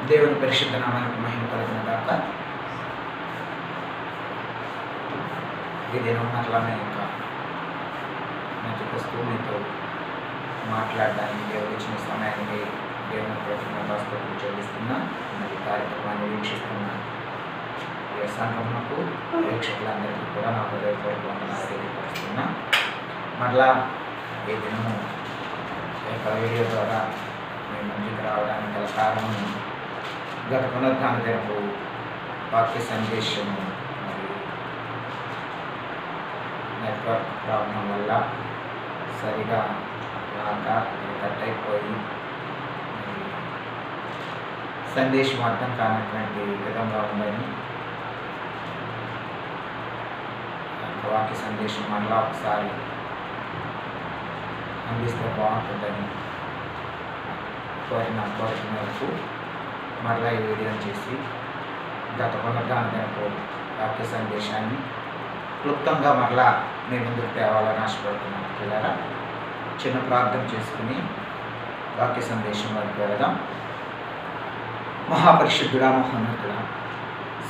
దేవుని పరిశుద్ధ నామానికి మహిమ కలుగును గాక. ఈ దినం మరలా మంచి వస్తువు మీతో మాట్లాడడానికి దేవుడు ఇచ్చిన సమయాన్ని దేవుని ప్రతిజ్ఞాస్తులు చెల్లిస్తున్నా. మరి కార్యక్రమాన్ని వీక్షిస్తున్న ఈ సంఘమునకు వీక్షకులందరికీ కూడా నా హృదయపూర్వక వందనాలు తెలియపరుస్తున్నా. మరలా ఈ దినము వీడియో ద్వారా మీ ముందుకు రావడానికి గల కారణం గత పునరుద్ధాన దినపు వాక్య సందేశము మరియు నెట్వర్క్ ప్రాబ్లం వల్ల సరిగా రాక కట్ అయిపోయి సందేశం అర్థం కానటువంటి విధంగా ఉందని వాక్య సందేశం మళ్ళా ఒకసారి అందిస్తే బాగుంటుందని కోరిన మేరకు మరలా ఈ వీడియోని చేసి గత పునరుద్ధాన దినపు వాక్య సందేశాన్ని క్లుప్తంగా మరలా మీ ముందుకు తేవాలని ఆశపడుతున్నాను. పిల్లరా, చిన్న ప్రార్థన చేసుకుని వాక్య సందేశం వరకు వెళదాం. మహాపరిశుద్ధుడా, మహోన్నతుడా,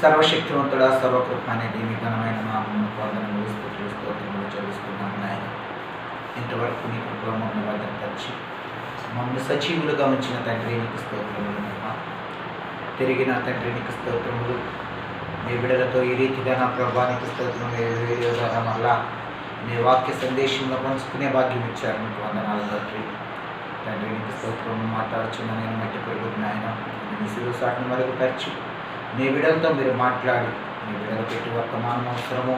సర్వశక్తివంతుడా, సర్వకృప అనేది మీ ఘనమైన నామమును పొందనము స్తుతులు స్తోత్రములు చెల్లిస్తున్నాము నాయన. ఇంతవరకు నీ కృపలో మమ్మల్ని భద్రపరిచి మమ్మల్ని సజీవులుగా ఉంచిన తండ్రి నీకు స్తోత్రములు. తిరిగి నా తండ్రి నీకు స్తోత్రములు. నీ బిడ్డలతో ఈ రీతిగా నా ప్రభానికి స్తోత్రములు. వీడియో ద్వారా మళ్ళా నీ వాక్య సందేశంలో పంచుకునే భాగ్యం ఇచ్చారు. మీకు వందనాలు తండ్రి. తండ్రి నీకు స్తోత్రము. మాట్లాడుచున్న నేను మట్టి పెరుగుతున్న ఆయన నీ శిలువ సాటిని మరుగుపరిచి నీ బిడ్డలతో మీరు మాట్లాడి నీ బిడ్డలకు ఎట్టి వర్తమానం అవసరమో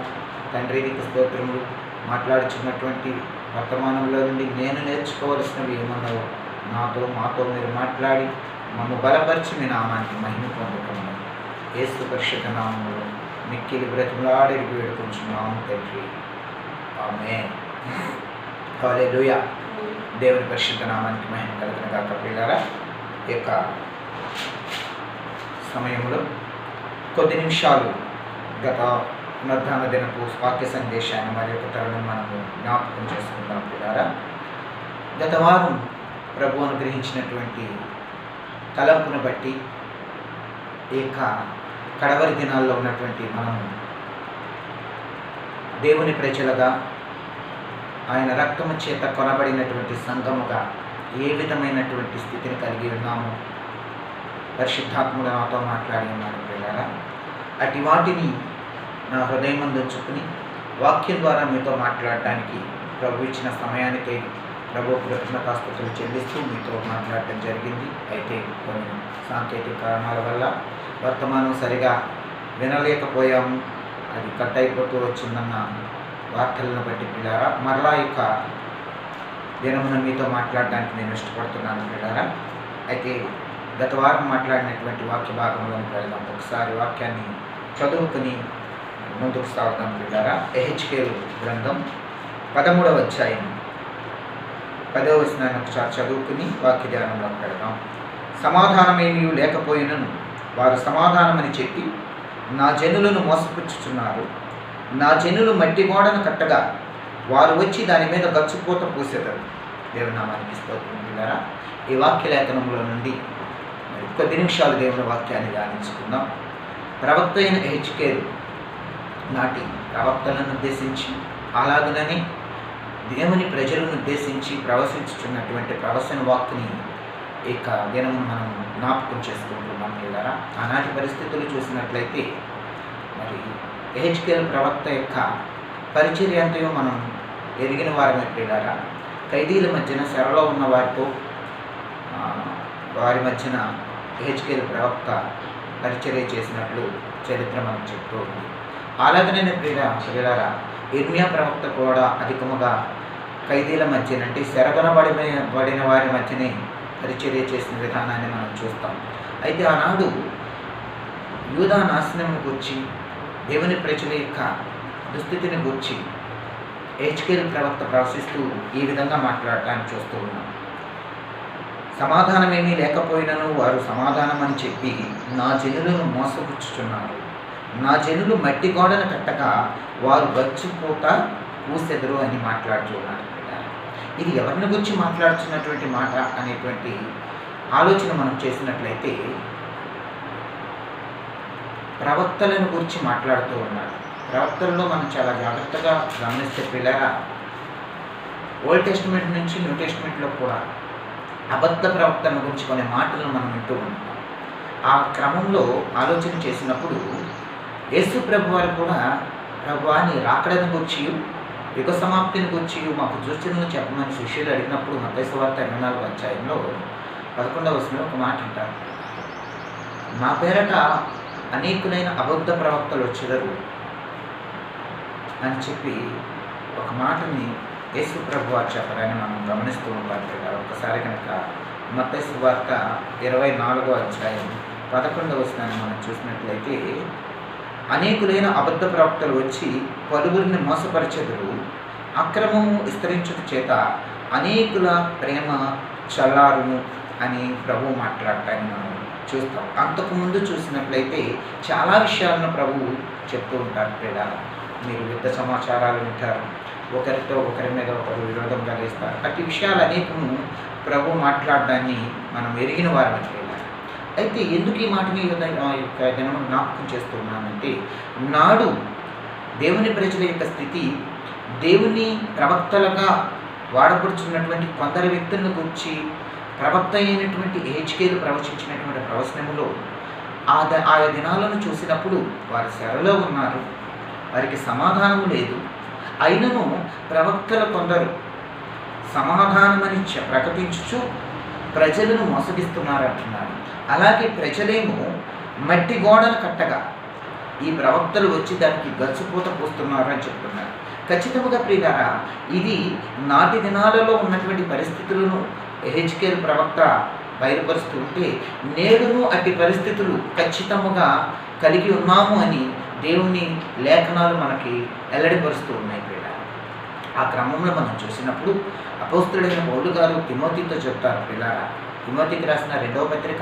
తండ్రి నీకు స్తోత్రములు. మాట్లాడుచున్నటువంటి వర్తమానంలో నుండి నేను నేర్చుకోవలసినవి ఏమన్నావో మాతో మీరు మాట్లాడి మమ్మ బలపరిచి మీ నామానికి మహిమ పొందుతున్నాము. యేసు పరిశుద్ధ నామములో మిక్కిలి బ్రతిమలాడి వేడుకుంటున్నాము తండ్రి. ఆమేన్. హల్లెలూయా. దేవుని పరిశుద్ధ నామానికి మహిమ కలుగును గాక. పిల్లరా, ఈ యొక్క సమయంలో కొద్ది నిమిషాలు గత పునరుద్ధాన దినపు వాక్య సందేశాన్ని మరి ఒక తరుణం మనము జ్ఞాపకం చేసుకుందాం. పిల్లరా, గత వారం ప్రభు అనుగ్రహించినటువంటి తలంపును బట్టి ఈ యొక్క కడవరి దినాల్లో ఉన్నటువంటి మనము దేవుని ప్రజలుగా ఆయన రక్తము చేత కొనబడినటువంటి సంఘముగా ఏ విధమైనటువంటి స్థితిని కలిగి ఉన్నాము పరిశుద్ధాత్ముడు నాతో మాట్లాడి ఉన్నాను. పిల్లరా, అటు వాటిని నా హృదయమందు ఉంచుకుని వాక్యం ద్వారా మీతో మాట్లాడటానికి ప్రభు ఇచ్చిన సమయానికి ప్రభు కృతజ్ఞతాస్తుతులు చెల్లిస్తూ మీతో మాట్లాడటం జరిగింది. అయితే కొన్ని సాంకేతిక కారణాల వల్ల వర్తమానం సరిగా వినలేకపోయాము. అది కట్ అయిపోతూ వచ్చిందన్న వార్తలను బట్టి పిల్లారా మరలా యొక్క దినమున మీతో మాట్లాడడానికి నేను ఇష్టపడుతున్నాను. పిల్లారా, అయితే గత వారం మాట్లాడినటువంటి వాక్య భాగంలోకి వెళ్దాం. ఒకసారి వాక్యాన్ని చదువుకుని ముందుకు సాగుదాం. పిల్లారా, ఎహెచ్కేలు గ్రంథం 13వ అధ్యాయం 10వ వచనాన్ని ఒకసారి చదువుకుని వాక్య ధ్యానంలోకి వెళ్దాం. సమాధానమేమీ లేకపోయినను వారు సమాధానమని చెప్పి నా జనులను మోసపుచ్చుచున్నారు. నా జనులు మట్టి గోడను కట్టగా వారు వచ్చి దాని మీద గచ్చుపోత పూసేదారు. దేవుని నామానికి స్తోత్రం. పిల్లరా, ఈ వాక్య లేఖనంలో నుండి మరి కొద్ది నిమిషాలు దేవుని వాక్యాన్ని ధ్యానించుకుందాం. ప్రవక్త అయిన ఎహెచ్కేలు నాటి ప్రవక్తలను ఉద్దేశించి అలాగనని దేవుని ప్రజలను ఉద్దేశించి ప్రవశించుతున్నటువంటి ప్రవచన వాక్కుని ఇక దినము మనం జ్ఞాపకం చేసుకుంటున్నాం. పిల్లరా, ఆనాటి పరిస్థితులు చూసినట్లయితే మరి ఎహెచ్కేలు ప్రవక్త యొక్క పరిచర్య అంతయో మనం ఎరిగిన వారమే. పిల్లరా, ఖైదీల మధ్యన చెరలో ఉన్న వారితో వారి మధ్యన ఎహెచ్కేలు ప్రవక్త పరిచర్య చేసినట్లు చరిత్ర మనకు చెప్తూ ఉంది. అలాగనే పిల్లరా, ఇర్మియా ప్రవక్త కూడా అధికముగా ఖైదీల మధ్యన అంటే చెరగొనబడిన వారి మధ్యనే పరిచర్య చేసిన విధానాన్ని మనం చూస్తాం. అయితే ఆనాడు యూదా నాశనం గురించి దేవుని ప్రజల యొక్క దుస్థితిని గురించి ఎహెచ్కేలు ప్రవక్త ప్రవశిస్తూ ఈ విధంగా మాట్లాడటాన్ని చూస్తూ ఉన్నాం. సమాధానమేమీ లేకపోయినను వారు సమాధానం అని చెప్పి నా జనులను మోసపుచ్చుచున్నారు. నా జనులు మట్టి గోడను కట్టగా వారు గచ్చుపోత పూసెదరు అని మాట్లాడుతున్నారు. ఇది ఎవరిని గురించి మాట్లాడుతున్నటువంటి మాట అనేటువంటి ఆలోచన మనం చేసినట్లయితే ప్రవక్తలను గురించి మాట్లాడుతూ ఉన్నాడు. ప్రవక్తలలో మనం చాలా జాగ్రత్తగా గమనిస్తే పిల్లరా, ఓల్డ్ టెస్టిమెంట్ నుంచి న్యూ టెస్టిమెంట్లో కూడా అబద్ధ ప్రవక్తల గురించి కొన్ని మాటలను మనం వింటూ ఉంటాం. ఆ క్రమంలో ఆలోచన చేసినప్పుడు యేసు ప్రభు వారు కూడా, ప్రభువా నీ రాకడను గురించి, యుగ సమాప్తిని గురించి మాకు సూచనలు చెప్పమని శిష్యులు అడిగినప్పుడు మత్తయి సువార్త 24వ అధ్యాయంలో 11వ వచనంలో ఒక మాట అంటారు, నా పేరట అనేకులైన అబద్ధ ప్రవక్తలు వచ్చెదరు అని చెప్పి ఒక మాటని యేసు ప్రభు వారు చెప్పడాన్ని మనం గమనిస్తూ ఉంటాం కదా. ఒక్కసారి కనుక మత్తయి సువార్త 24వ అధ్యాయం 11వ వచనాన్ని మనం చూసినట్లయితే, అనేకులైన అబద్ధ ప్రవక్తలు వచ్చి పలువురిని మోసపరిచెదరు, అక్రమము విస్తరించుట చేత అనేకుల ప్రేమ చల్లారును అని ప్రభు మాట్లాడటాన్ని మనం చూస్తాం. అంతకుముందు చూసినట్లయితే చాలా విషయాలను ప్రభు చెప్తూ ఉంటారు. పిల్లలు, మీరు యుద్ధ సమాచారాలు వింటారు, ఒకరితో ఒకరి మీద ఒకరు విరోధం కలిగిస్తారు. అట్టి విషయాలు అనేకము ప్రభు మాట్లాడడాన్ని మనం ఎరిగిన వారమే. అయితే ఎందుకు ఈ మాటని యొక్క దినం జ్ఞాపకం చేస్తున్నానంటే, నాడు దేవుని ప్రజల యొక్క స్థితి, దేవుని ప్రవక్తలుగా వాడబడుచున్నటువంటి కొందరు వ్యక్తులను గురించి ప్రవక్త అయినటువంటి యెహెజ్కేలు ప్రవచించినటువంటి ప్రవచనములో ఆయా దినాలను చూసినప్పుడు వారు చెరలో ఉన్నారు, వారికి సమాధానము లేదు. అయినను ప్రవక్తల కొందరు సమాధానమని ప్రకటించుచు ప్రజలను మోసగిస్తున్నారు అంటున్నారు. అలాగే ప్రజలేమో మట్టి గోడను కట్టగా ఈ ప్రవక్తలు వచ్చి దానికి గచ్చుపూత పోస్తున్నారు అని చెప్తున్నారు. ఖచ్చితంగా ప్రియులారా, ఇది నాటి దినాలలో ఉన్నటువంటి పరిస్థితులను యెహెజ్కేలు ప్రవక్త బయలుపరుస్తూ ఉంటే, నేడును అట్టి పరిస్థితులు ఖచ్చితంగా కలిగి ఉన్నాము అని దేవుని లేఖనాలు మనకి వెల్లడిపరుస్తూ ఉన్నాయి. ప్రియులారా, ఆ క్రమంలో మనం చూసినప్పుడు అపోస్తలుడైన పౌలు గారు తిమోతితో చెప్తారు. ప్రియులారా, తిమోతికి రాసిన 2వ పత్రిక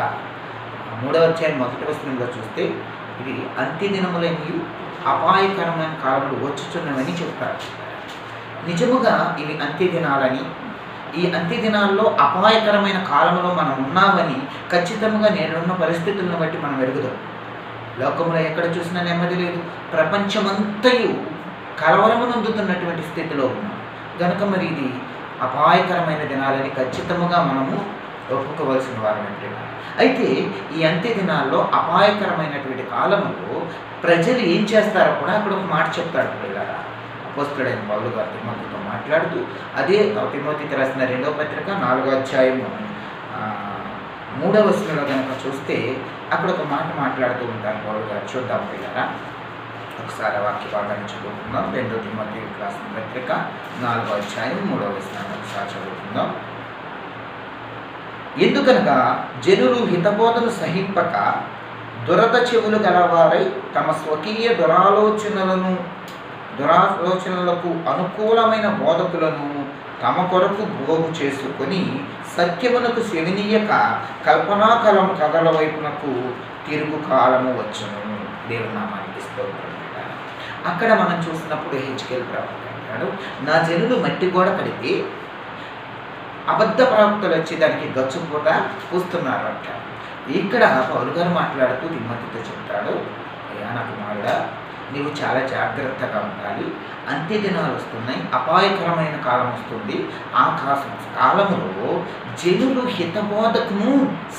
3వ అధ్యాయం 1వ వచనంలో చూస్తే, ఇది అంత్య దినములని అపాయకరమైన కాలంలో వచ్చుచున్నవని చెప్తారు. నిజముగా ఇవి అంత్య దినాలని, ఈ అంత్య దినాల్లో అపాయకరమైన కాలంలో మనం ఉన్నామని ఖచ్చితంగా నేనున్న పరిస్థితులను బట్టి మనం ఎరుగుదాం. లోకంలో ఎక్కడ చూసినా నెమ్మది లేదు, ప్రపంచమంతయు కలవరము నొందుతున్నటువంటి స్థితిలో ఉన్నాం. కనుక మరి ఇది అపాయకరమైన దినాలని ఖచ్చితంగా మనము ఒప్పుకోవలసిన వారమంటే. అయితే ఈ అంత్య దినాల్లో అపాయకరమైనటువంటి కాలంలో ప్రజలు ఏం చేస్తారో కూడా అక్కడ ఒక మాట చెప్తాడు. పిల్లరా, అపోస్తలుడైన పౌలు గారు తిమోతితో మాట్లాడుతూ, అదే తిమోతికి రాసిన 2వ పత్రిక 4వ అధ్యాయము 3వ వచనంలో కనుక చూస్తే అక్కడ ఒక మాట మాట్లాడుతూ ఉంటారు పౌలు గారు. చూద్దాం పిల్లరా, ఒకసారి వాక్య భాగాన్ని చదువుకుందాం. 2వ తిమోతికి రాసిన పత్రిక 4వ అధ్యాయం 3వ వచనాన్ని ఒకసారి చదువుకుందాం. ఎందుకనగా జనులు హితబోధను సహింపక దురద చెవులు గలవారై తమ స్వకీయ దురాలోచనలకు అనుకూలమైన బోధకులను తమ కొరకు భోగు చేసుకొని సత్యమునకు సెవినీయక కల్పనాకలం కథల వైపునకు తిరుగు కాలము వచ్చును. దేవుని నామానికి స్తోత్రం. అక్కడ మనం చూసినప్పుడు యెహెజ్కేలు ప్రవక్త అంటాడు, నా జనులు మట్టి గోడ కడితే అబద్ధ ప్రవక్తలు వచ్చి దానికి గచ్చుపూట పూస్తున్నారు అంట. ఇక్కడ పౌలు గారు మాట్లాడుతూ తిమోతితో చెప్తాడు, అయ్యా నా కుమారుడా, నీవు చాలా జాగ్రత్తగా ఉండాలి. అంత్య దినాలు వస్తున్నాయి, అపాయకరమైన కాలం వస్తుంది. ఆ కాలంలో జనులు హితబోధకును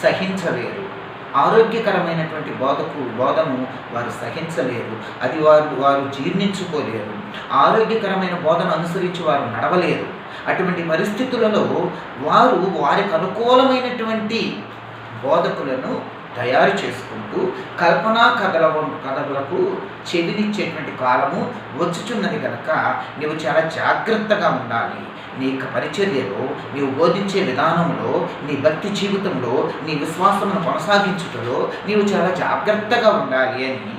సహించలేరు, ఆరోగ్యకరమైనటువంటి బోధను వారు సహించలేరు, అది వారు జీర్ణించుకోలేరు, ఆరోగ్యకరమైన బోధను అనుసరించి వారు నడవలేరు. అటువంటి పరిస్థితులలో వారు వారికి అనుకూలమైనటువంటి బోధకులను తయారు చేసుకుంటూ కల్పనా కథలకు చెవినిచ్చేటువంటి కాలము వచ్చుచున్నది కనుక నీవు చాలా జాగ్రత్తగా ఉండాలి. నీ యొక్క పరిచర్యలో, నీవు బోధించే విధానంలో, నీ భక్తి జీవితంలో, నీ విశ్వాసమును కొనసాగించుటలో నీవు చాలా జాగ్రత్తగా ఉండాలి అని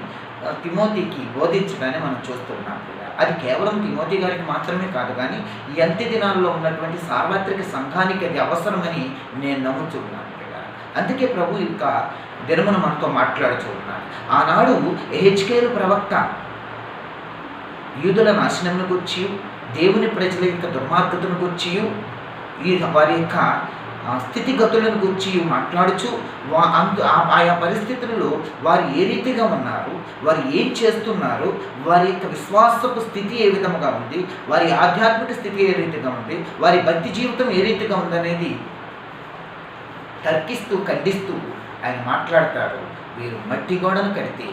తిమోతికి బోధించడాన్ని మనం చూస్తున్నాం. అది కేవలం తిమోతి గారికి మాత్రమే కాదు, కానీ ఈ అంత్య దినాల్లో ఉన్నటువంటి సార్వత్రిక సంఘానికి అది అవసరమని నేను నమ్ముతున్నాను. అందుకే ప్రభు ఇంకా దినమును మనతో మాట్లాడుతూ ఉన్నాడు. ఆనాడు యెహెజ్కేలు ప్రవక్త యూదుల నాశనమును గురించి, దేవుని ప్రజల యొక్క దుర్మార్గతను గురించి, వారి యొక్క స్థితిగతులను గురించి మాట్లాడుచు ఆయా పరిస్థితులలో వారు ఏ రీతిగా ఉన్నారు, వారు ఏం చేస్తున్నారు, వారి యొక్క విశ్వాసపు స్థితి ఏ విధముగా ఉంది, వారి ఆధ్యాత్మిక స్థితి ఏ రీతిగా ఉంది, వారి భక్తి జీవితం ఏ రీతిగా ఉందనేది తర్కిస్తూ ఖండిస్తూ ఆయన మాట్లాడతారు. వీరు మట్టి గోడను కడితే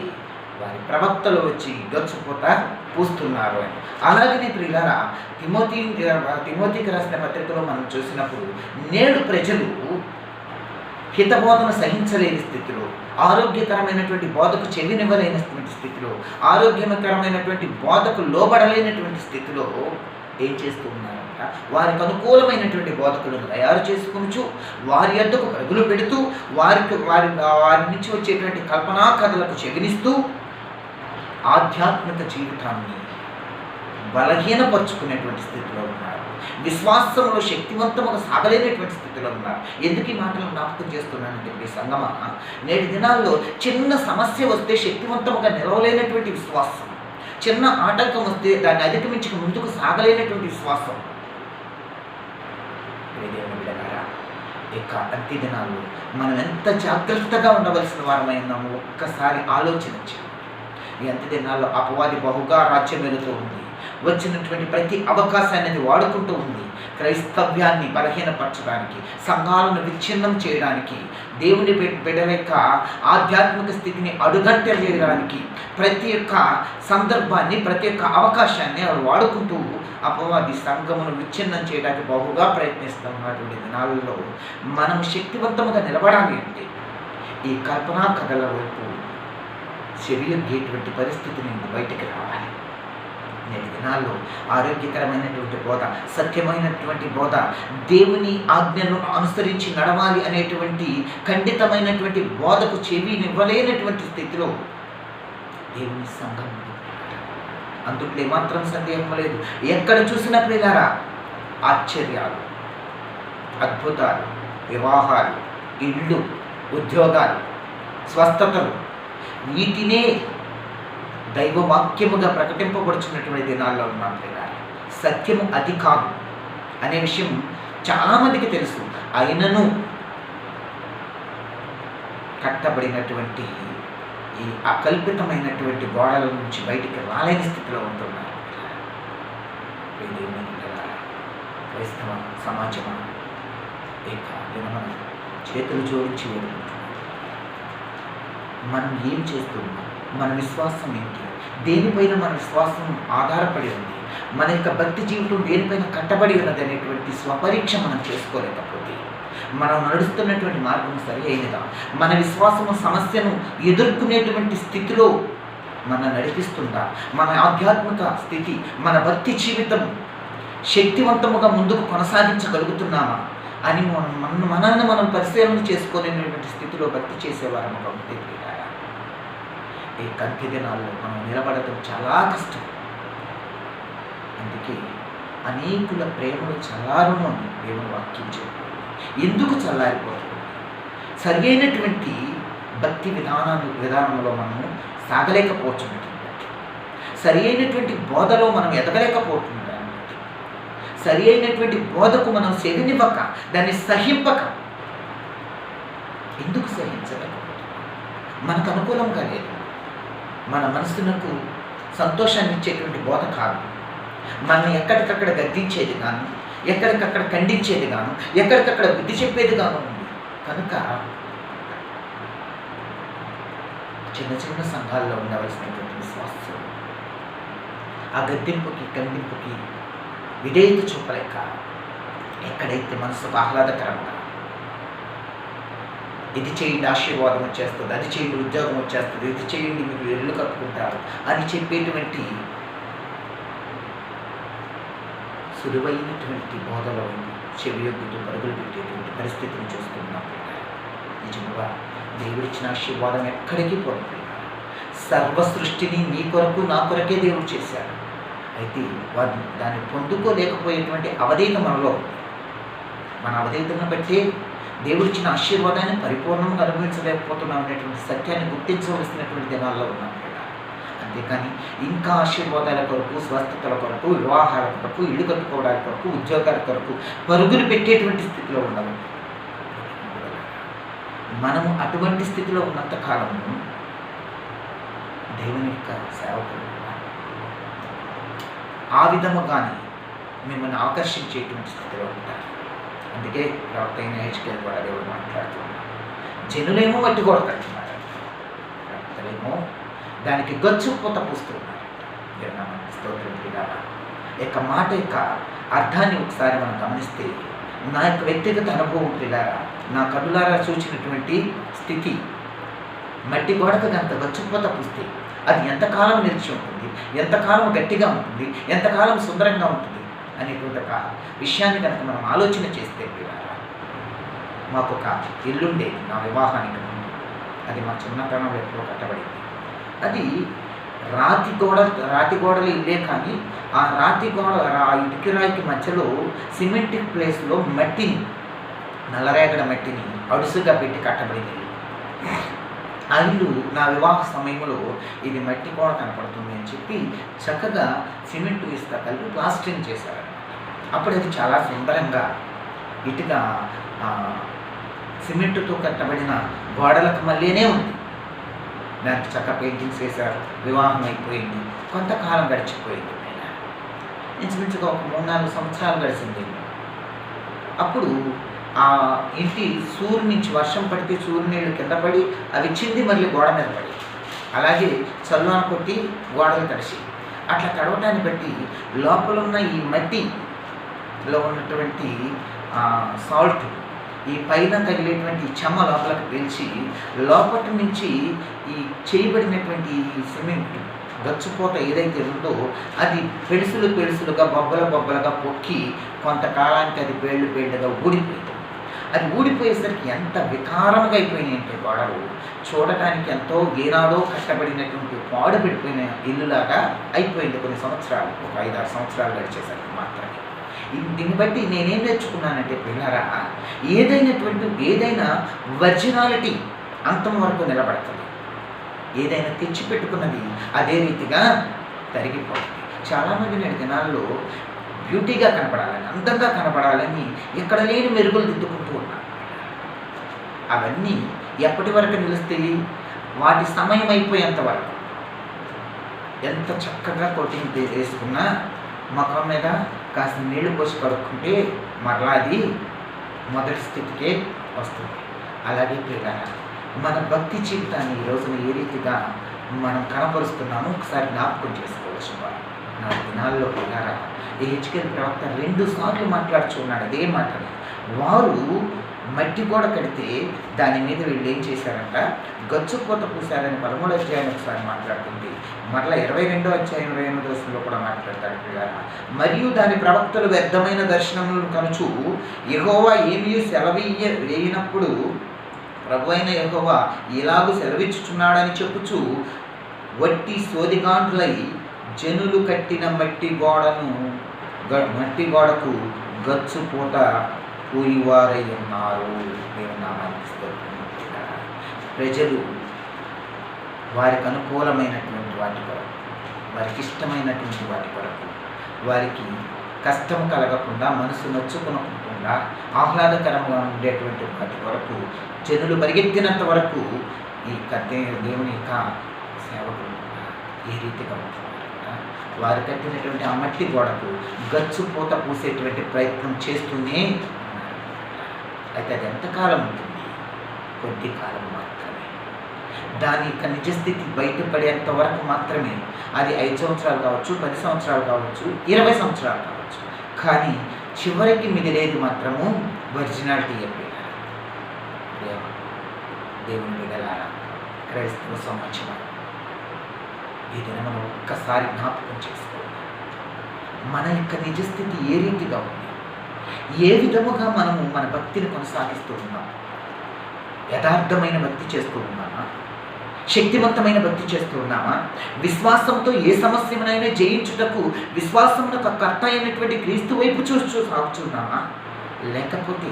వారి ప్రవక్తలు వచ్చి గచ్చుపోతా పూస్తున్నారు అని. అలాగనే ప్రియులారా, తిమోతికి రాసిన పత్రికలో మనం చూసినప్పుడు నేడు ప్రజలు హితబోధన సహించలేని స్థితిలో, ఆరోగ్యకరమైనటువంటి బోధకు చెవినివ్వలేనటువంటి స్థితిలో, ఆరోగ్యకరమైనటువంటి బోధకు లోబడలేనటువంటి స్థితిలో ఏం చేస్తూ ఉన్నారంట, వారికి అనుకూలమైనటువంటి బోధకులను తయారు చేసుకునిచు వారి యొద్దకు పరుగులు పెడుతూ వారి నుంచి వచ్చేటువంటి కల్పనా కథలకు చెవినిస్తూ ఆధ్యాత్మిక జీవితాన్ని బలహీనపరుచుకునేటువంటి స్థితిలో ఉన్నారు. విశ్వాసంలో శక్తివంతముగా సాగలేనటువంటి స్థితిలో ఉన్నారు. ఎందుకు ఈ మాటలు జ్ఞాపకం చేస్తున్నానంటే మీ సంగమా, నేటి దినాల్లో చిన్న సమస్య వస్తే శక్తివంతముగా నిలవలేనటువంటి విశ్వాసం, చిన్న ఆటంకం వస్తే దాన్ని అధిగమించి ముందుకు సాగలేనటువంటి విశ్వాసం. ఇక అంత్య దినాల్లో మనం ఎంత జాగ్రత్తగా ఉండవలసిన వారమై ఉన్నామో ఒక్కసారి ఆలోచించి. ఈ అంత్య దినాల్లో అపవాది బహుగా రాజ్యం వెళుతూ ఉంది. వచ్చినటువంటి ప్రతి అవకాశాన్ని అది వాడుకుంటూ ఉంది. క్రైస్తవ్యాన్ని బలహీనపరచడానికి, సంఘాలను విచ్ఛిన్నం చేయడానికి, దేవుని బిడ్డల యొక్క ఆధ్యాత్మిక స్థితిని అడుగంట చేయడానికి ప్రతి ఒక్క సందర్భాన్ని, ప్రతి ఒక్క అవకాశాన్ని అవి వాడుకుంటూ అపవాది సంఘమును విచ్ఛిన్నం చేయడానికి బహుగా ప్రయత్నిస్తున్నటువంటి దినాలలో మనం శక్తివంతముగా నిలబడాలి అంటే ఈ కల్పనా కథల వైపు చెవియొగ్గేటువంటి పరిస్థితి నుండి బయటికి రావాలి. నేటి దినాల్లో ఆరోగ్యకరమైనటువంటి బోధ, సత్యమైనటువంటి బోధ, దేవుని ఆజ్ఞను అనుసరించి నడవాలి అనేటువంటి ఖండితమైనటువంటి బోధకు చెవినివ్వలేనటువంటి స్థితిలో దేవుని సంఘం. అందుట్లో ఏమాత్రం సందేహం లేదు. ఎక్కడ చూసినా ప్రియులారా ఆశ్చర్యాలు, అద్భుతాలు, వివాహాలు, ఇళ్ళు, ఉద్యోగాలు, స్వస్థతలు, వీటినే దైవవాక్యముగా ప్రకటింపబడుచున్నటువంటి దినాల్లో ఉన్నాం ప్రియులారా. సత్యము అది కాదు అనే విషయం చాలామందికి తెలుసు. అయినను కట్టబడినటువంటి ఈ అకల్పితమైనటువంటి గోడల నుంచి బయటికి రాలేని స్థితిలో ఉంటున్నారు. క్రైస్తవ సమాజమా ఏక దినమున చేతులు జోడించి వేడుకుంటున్నాం. మనం ఏం చేస్తున్నాం? మన విశ్వాసం ఏంటి? దేనిపైన మన విశ్వాసం ఆధారపడి ఉంది? మన యొక్క భక్తి జీవితం దేనిపైన కట్టబడి ఉన్నది అనేటువంటి స్వపరీక్ష మనం చేసుకోలేకపోతే, మనం నడుస్తున్నటువంటి మార్గం సరి అయినదా, మన విశ్వాసము సమస్యను ఎదుర్కొనేటువంటి స్థితిలో మన నడిపిస్తుందా, మన ఆధ్యాత్మిక స్థితి, మన భక్తి జీవితం శక్తివంతముగా ముందుకు కొనసాగించగలుగుతున్నామా అని మనల్ని మనం పరిశీలన చేసుకోలేనటువంటి స్థితిలో భక్తి చేసేవారముగా ఉంటే ఈ కంటి దినాల్లో మనం నిలబడటం చాలా కష్టం. అందుకే అనేకుల ప్రేమలు చల్లారును అని దేవుని వాక్యం చెప్పారు. ఎందుకు చల్లారిపోతుంది? సరి అయినటువంటి భక్తి విధానంలో మనము సాగలేకపోతున్నట్టు, సరి అయినటువంటి బోధలో మనం ఎదగలేకపోతున్నాం, సరి అయినటువంటి బోధకు మనం సెవినివ్వక, దాన్ని సహింపక. ఎందుకు సహించలేకపోతున్నాం? మనకు అనుకూలంగా లేదు. మన మనసునకు సంతోషాన్ని ఇచ్చేటువంటి బోధ కాదు. మనల్ని ఎక్కడికక్కడ గద్దించేది గాను, ఎక్కడికక్కడ ఖండించేది గాను, ఎక్కడికక్కడ బుద్ధి చెప్పేది గాను ఉంది. కనుక చిన్న చిన్న సంఘాల్లో ఉండవలసినటువంటి విశ్వాసం ఆ గద్దింపుకి, ఖండింపుకి విధేయత చూపలేక, ఎక్కడైతే మనసుకు ఆహ్లాదకరంగా ఇది చేయండి ఆశీర్వాదం వచ్చేస్తుంది, అది చేయండి ఉద్యోగం వచ్చేస్తుంది, ఇది చేయండి మీరు ఇల్లు కట్టుకుంటారు అని చెప్పేటువంటి సులువైనటువంటి బోధలో చెవియొగ్గుతూ పరుగులు పెట్టేటువంటి పరిస్థితిని చూస్తున్నప్పుడు నిజంగా దేవుడిచ్చిన ఆశీర్వాదం ఎక్కడికి పోతుంది. సర్వ సృష్టిని నీ కొరకు నా కొరకే దేవుడు చేశాడు. అయితే వారు దాన్ని పొందుకోలేకపోయేటువంటి అవధేత మనలో ఉంది. మన అవధేతను బట్టే దేవుడిచ్చిన ఆశీర్వాదాన్ని పరిపూర్ణంగా అనుభవించలేకపోతున్నాం అనేటువంటి సత్యాన్ని గుర్తించవలసినటువంటి దినాల్లో ఉన్నాం కదా. అంతేకాని ఇంకా ఆశీర్వాదాల కొరకు, స్వస్థతల కొరకు, వివాహాల కొరకు, ఇల్లు కట్టుకోవడానికి కొరకు, ఉద్యోగాల కొరకు పరుగులు పెట్టేటువంటి స్థితిలో ఉండవు. మనము అటువంటి స్థితిలో ఉన్నంత కాలము దేవుని యొక్క సేవకులు ఆ విధముగానే మిమ్మల్ని ఆకర్షించేటువంటి స్థితిలో ఉంటారు. అందుకే ప్రవక్త అయిన హెచ్కేల్ ద్వారా దేవుడు మాట్లాడుతున్నాడు. జనులేమో మట్టి గోడ కట్టున్నారు, ప్రవక్తలేమో దానికి గచ్చుపోత పూస్తున్నారు. స్తోత్రం పిల్లారా, యొక్క మాట యొక్క అర్థాన్ని ఒకసారి మనం గమనిస్తే, నా యొక్క వ్యక్తిగత అనుభవం పిల్లారా, నా కళ్ళారా చూసినటువంటి స్థితి, మట్టి గోడకు గంత గచ్చుపోత పూస్తే అది ఎంతకాలం నిలిచి ఉంటుంది, ఎంతకాలం గట్టిగా ఉంటుంది, ఎంతకాలం సుందరంగా ఉంటుంది అనేటువంటి ఒక విషయాన్ని కనుక మనం ఆలోచన చేస్తే పిల్లారా, మాకు ఒక ఇల్లుండేది నా వివాహానికి ముందు. అది మా చిన్నతనంలో ఎప్పుడో కట్టబడింది. అది రాతి గోడలు ఇల్లే, కానీ ఆ రాతి గోడ ఆ ఇటుకి రాయికి మధ్యలో సిమెంటిక్ ప్లేస్లో మట్టిని, నల్లరేగడ మట్టిని అడుసుగా పెట్టి కట్టబడింది. ఆ ఇల్లు నా వివాహ సమయంలో ఇది మట్టి గోడ కనపడుతుంది అని చెప్పి చక్కగా సిమెంట్ ఇసుక కలిపి ప్లాస్టరింగ్ చేశారు. అప్పుడు అది చాలా సుందరంగా ఇటుక సిమెంటుతో కట్టబడిన గోడలకు మళ్ళీనే ఉంది. దానికి చక్కగా పెయింటింగ్స్ వేశారు. వివాహం అయిపోయింది, కొంతకాలం గడిచిపోయింది. ఇంచుమించుగా ఒక 3-4 సంవత్సరాలు గడిచింది. అప్పుడు ఆ ఇంటి సూర్యు నుంచి వర్షం పడితే సూర్యు నీళ్ళు కింద పడి అవి చింది మళ్ళీ గోడ మీద పడి, అలాగే చల్లాన కొట్టి గోడలు తడిసి, అట్లా తడవటాన్ని బట్టి లోపల ఉన్న ఈ మట్టిలో ఉన్నటువంటి సాల్ట్, ఈ పైన తగిలేటువంటి చెమ్మ లోపలికి పీల్చి లోపటి నుంచి ఈ చేయబడినటువంటి ఈ సిమెంట్ గచ్చిపోత ఏదైతే ఉందో అది పెడుసులుగా బొబ్బలుగా పొక్కి కొంతకాలానికి అది పేళ్ళుగా ఊడిపోయింది. అది ఊడిపోయేసరికి ఎంత వికారంగా అయిపోయినాయి అంటే గోడలు, చూడటానికి ఎంతో ఏనాడో కష్టపడినటువంటి పాడుపడిపోయిన ఇల్లులాగా అయిపోయింది. కొన్ని సంవత్సరాలు, ఒక 5-6 సంవత్సరాలు గడిచేసరికి మాత్రమే. దీన్ని బట్టి నేనేం నేర్చుకున్నానంటే పిల్లరా, ఏదైనా ఒరిజినాలిటీ అంతం వరకు నిలబడుతుంది. ఏదైనా తెచ్చిపెట్టుకున్నది అదే రీతిగా తరిగిపోతుంది. చాలామంది నేటి దినాల్లో బ్యూటీగా కనపడాలని, అందంగా కనపడాలని ఎక్కడ లేని మెరుగులు దిద్దుకుంటూ ఉన్నారు. అవన్నీ ఎప్పటి వరకు నిలుస్తాయి? వాటి సమయం అయిపోయేంత వరకు. ఎంత చక్కగా కోటింగ్ వేసుకున్నా ముఖం మీద కాస్త నీళ్లు పోసి కడుక్కుంటే మరలా అది మొదటి స్థితికే వస్తుంది. అలాగే పిల్లరా, మన భక్తి జీవితాన్ని ఈ రోజున ఏ రీతిగా మనం కనపరుస్తున్నామో ఒకసారి జ్ఞాపకం చేసుకోవచ్చు. నా దినాల్లో పిల్లరా, ఈ హెచ్కేల్ ప్రవక్త 2 సార్లు మాట్లాడుచున్నాడు అదే మాటని. వారు మట్టి గోడ కడితే దాని మీద వీళ్ళు ఏం చేశారంట, గచ్చుపోత పూశారని 13వ అధ్యాయం ఒకసారి మాట్లాడుతుంది. మరలా 22వ అధ్యాయం 28వ వచనంలో కూడా మాట్లాడతాడు పిల్లరా. మరియు దాని ప్రవక్తలు వ్యర్థమైన దర్శనములను కనుచు యెహోవా ఏమీ వేయినప్పుడు ప్రభు అయిన యెహోవా ఇలాగూ సెలవిచ్చుచున్నాడని చెప్పుచు వట్టి సోదిగాండ్లై జనులు కట్టిన మట్టి గోడకు గచ్చుపోత పూయివారై ఉన్నారు. ప్రజలు వారికి అనుకూలమైనటువంటి వాటి కొరకు, వారికి ఇష్టమైనటువంటి వాటి కొరకు, వారికి కష్టం కలగకుండా, మనసు నొచ్చుకునకుండా, ఆహ్లాదకరంగా ఉండేటువంటి వాటి కొరకు జనులు పరిగెత్తినంత వరకు ఈ దేవుని యొక్క సేవకులు ఏ రీతిగా ఉంటున్నారంట, వారు కట్టినటువంటి ఆ మట్టి గోడకు గచ్చుపోత పూసేటువంటి ప్రయత్నం చేస్తూనే ఉన్నారు. అయితే అది ఎంతకాలం ఉంటుంది? కొద్ది కాలం మాత్రమే. దాని యొక్క నిజస్థితి బయటపడేంత వరకు మాత్రమే. అది 5 సంవత్సరాలు కావచ్చు, 10 సంవత్సరాలు కావచ్చు, 20 సంవత్సరాలు కావచ్చు. కానీ చివరికి మిగిలేది మాత్రము ఒరిజినాలిటీ చెప్పారు. దేవుని బిడ్డలారా, క్రైస్తవ సమాజం ఈ దినమును ఒక్కసారి జ్ఞాపకం చేసుకోవాలి. మన యొక్క నిజస్థితి ఏ రీతిగా ఉంది, ఏ విధముగా మనము మన భక్తిని కొనసాగిస్తూ ఉన్నాము? యథార్థమైన భక్తి చేస్తూ ఉన్నామా? శక్తివంతమైన భక్తి చేస్తూ ఉన్నామా? విశ్వాసంతో ఏ సమస్యనైనా జయించుటకు విశ్వాసమునకు కర్త అయినటువంటి క్రీస్తు వైపు చూస్తూ సాగుతున్నామా? లేకపోతే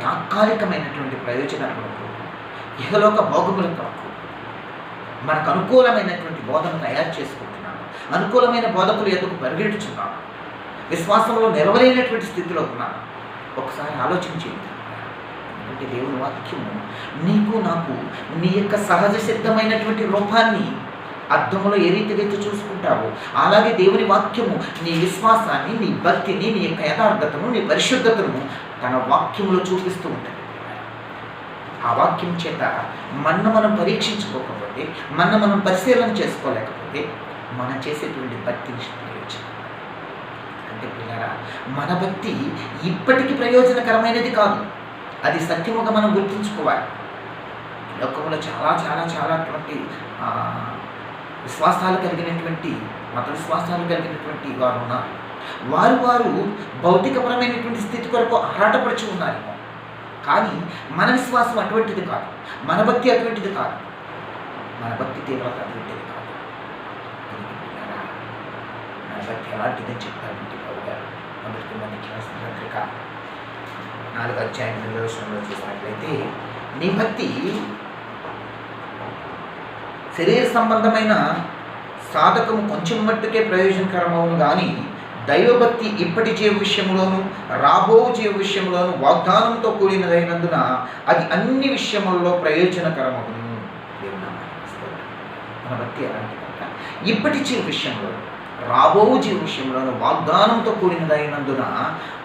తాత్కాలికమైనటువంటి ప్రయోజనాల కొరకు, ఇహలోక భోగముల కొరకు మనకు అనుకూలమైనటువంటి బోధన తయారు చేసుకుంటున్నాము, అనుకూలమైన బోధకులు ఎందుకు పరిగెడుచున్నాము, విశ్వాసంలో నిలవలేనటువంటి స్థితిలో ఉన్నాము? ఒకసారి ఆలోచించేది. అయినటువంటి దేవుని వాక్యము నీకు నాకు నీ యొక్క సహజ సిద్ధమైనటువంటి రూపాన్ని అర్థంలో ఏ రీతిగా అయితే చూసుకుంటావో అలాగే దేవుని వాక్యము నీ విశ్వాసాన్ని, నీ భక్తిని, నీ యొక్క యథార్థతను, నీ పరిశుద్ధతను తన వాక్యంలో చూపిస్తూ ఉంటుంది. ఆ వాక్యం చేత మనం పరీక్షించుకోకపోతే, మనం పరిశీలన చేసుకోలేకపోతే మనం చేసేటువంటి భక్తి ప్రయోజనం అంటే పిల్లరా, మన భక్తి ఇప్పటికీ ప్రయోజనకరమైనది కాదు. అది సత్యముగా మనం గుర్తుంచుకోవాలి. లోకంలో చాలా చాలా చాలా అటువంటి విశ్వాసాలు కలిగినటువంటి, మత విశ్వాసాలు కలిగినటువంటి వారు ఉన్నారు. వారు భౌతికపరమైనటువంటి స్థితి కొరకు ఆరాటపడుచు ఉన్నారు. కానీ మన విశ్వాసం అటువంటిది కాదు, మన భక్తి అటువంటిది కాదు, మన భక్తి తీవ్రత అటువంటిది కాదు. మన భక్తి ఎలాంటిదని చెప్తారంటే బాబు గారు మొదటి మనకి రాసిన పత్రిక 4వ అధ్యాయం 8వ వచనంలో చూసినట్లయితే, నీ భక్తి శరీర సంబంధమైన సాధకము కొంచెం మట్టుకే ప్రయోజనకరమవును కానీ దైవభక్తి ఇప్పటి జీవ విషయంలోను రాబో జీవ విషయంలోను వాగ్దానంతో కూడినదైనందున అది అన్ని విషయములలో ప్రయోజనకరమవును. మన భక్తి ఎలాంటిదంట? ఇప్పటి జీవ విషయంలో, రాబో జీవ విషయంలోను వాగ్దానంతో కూడినదైనందున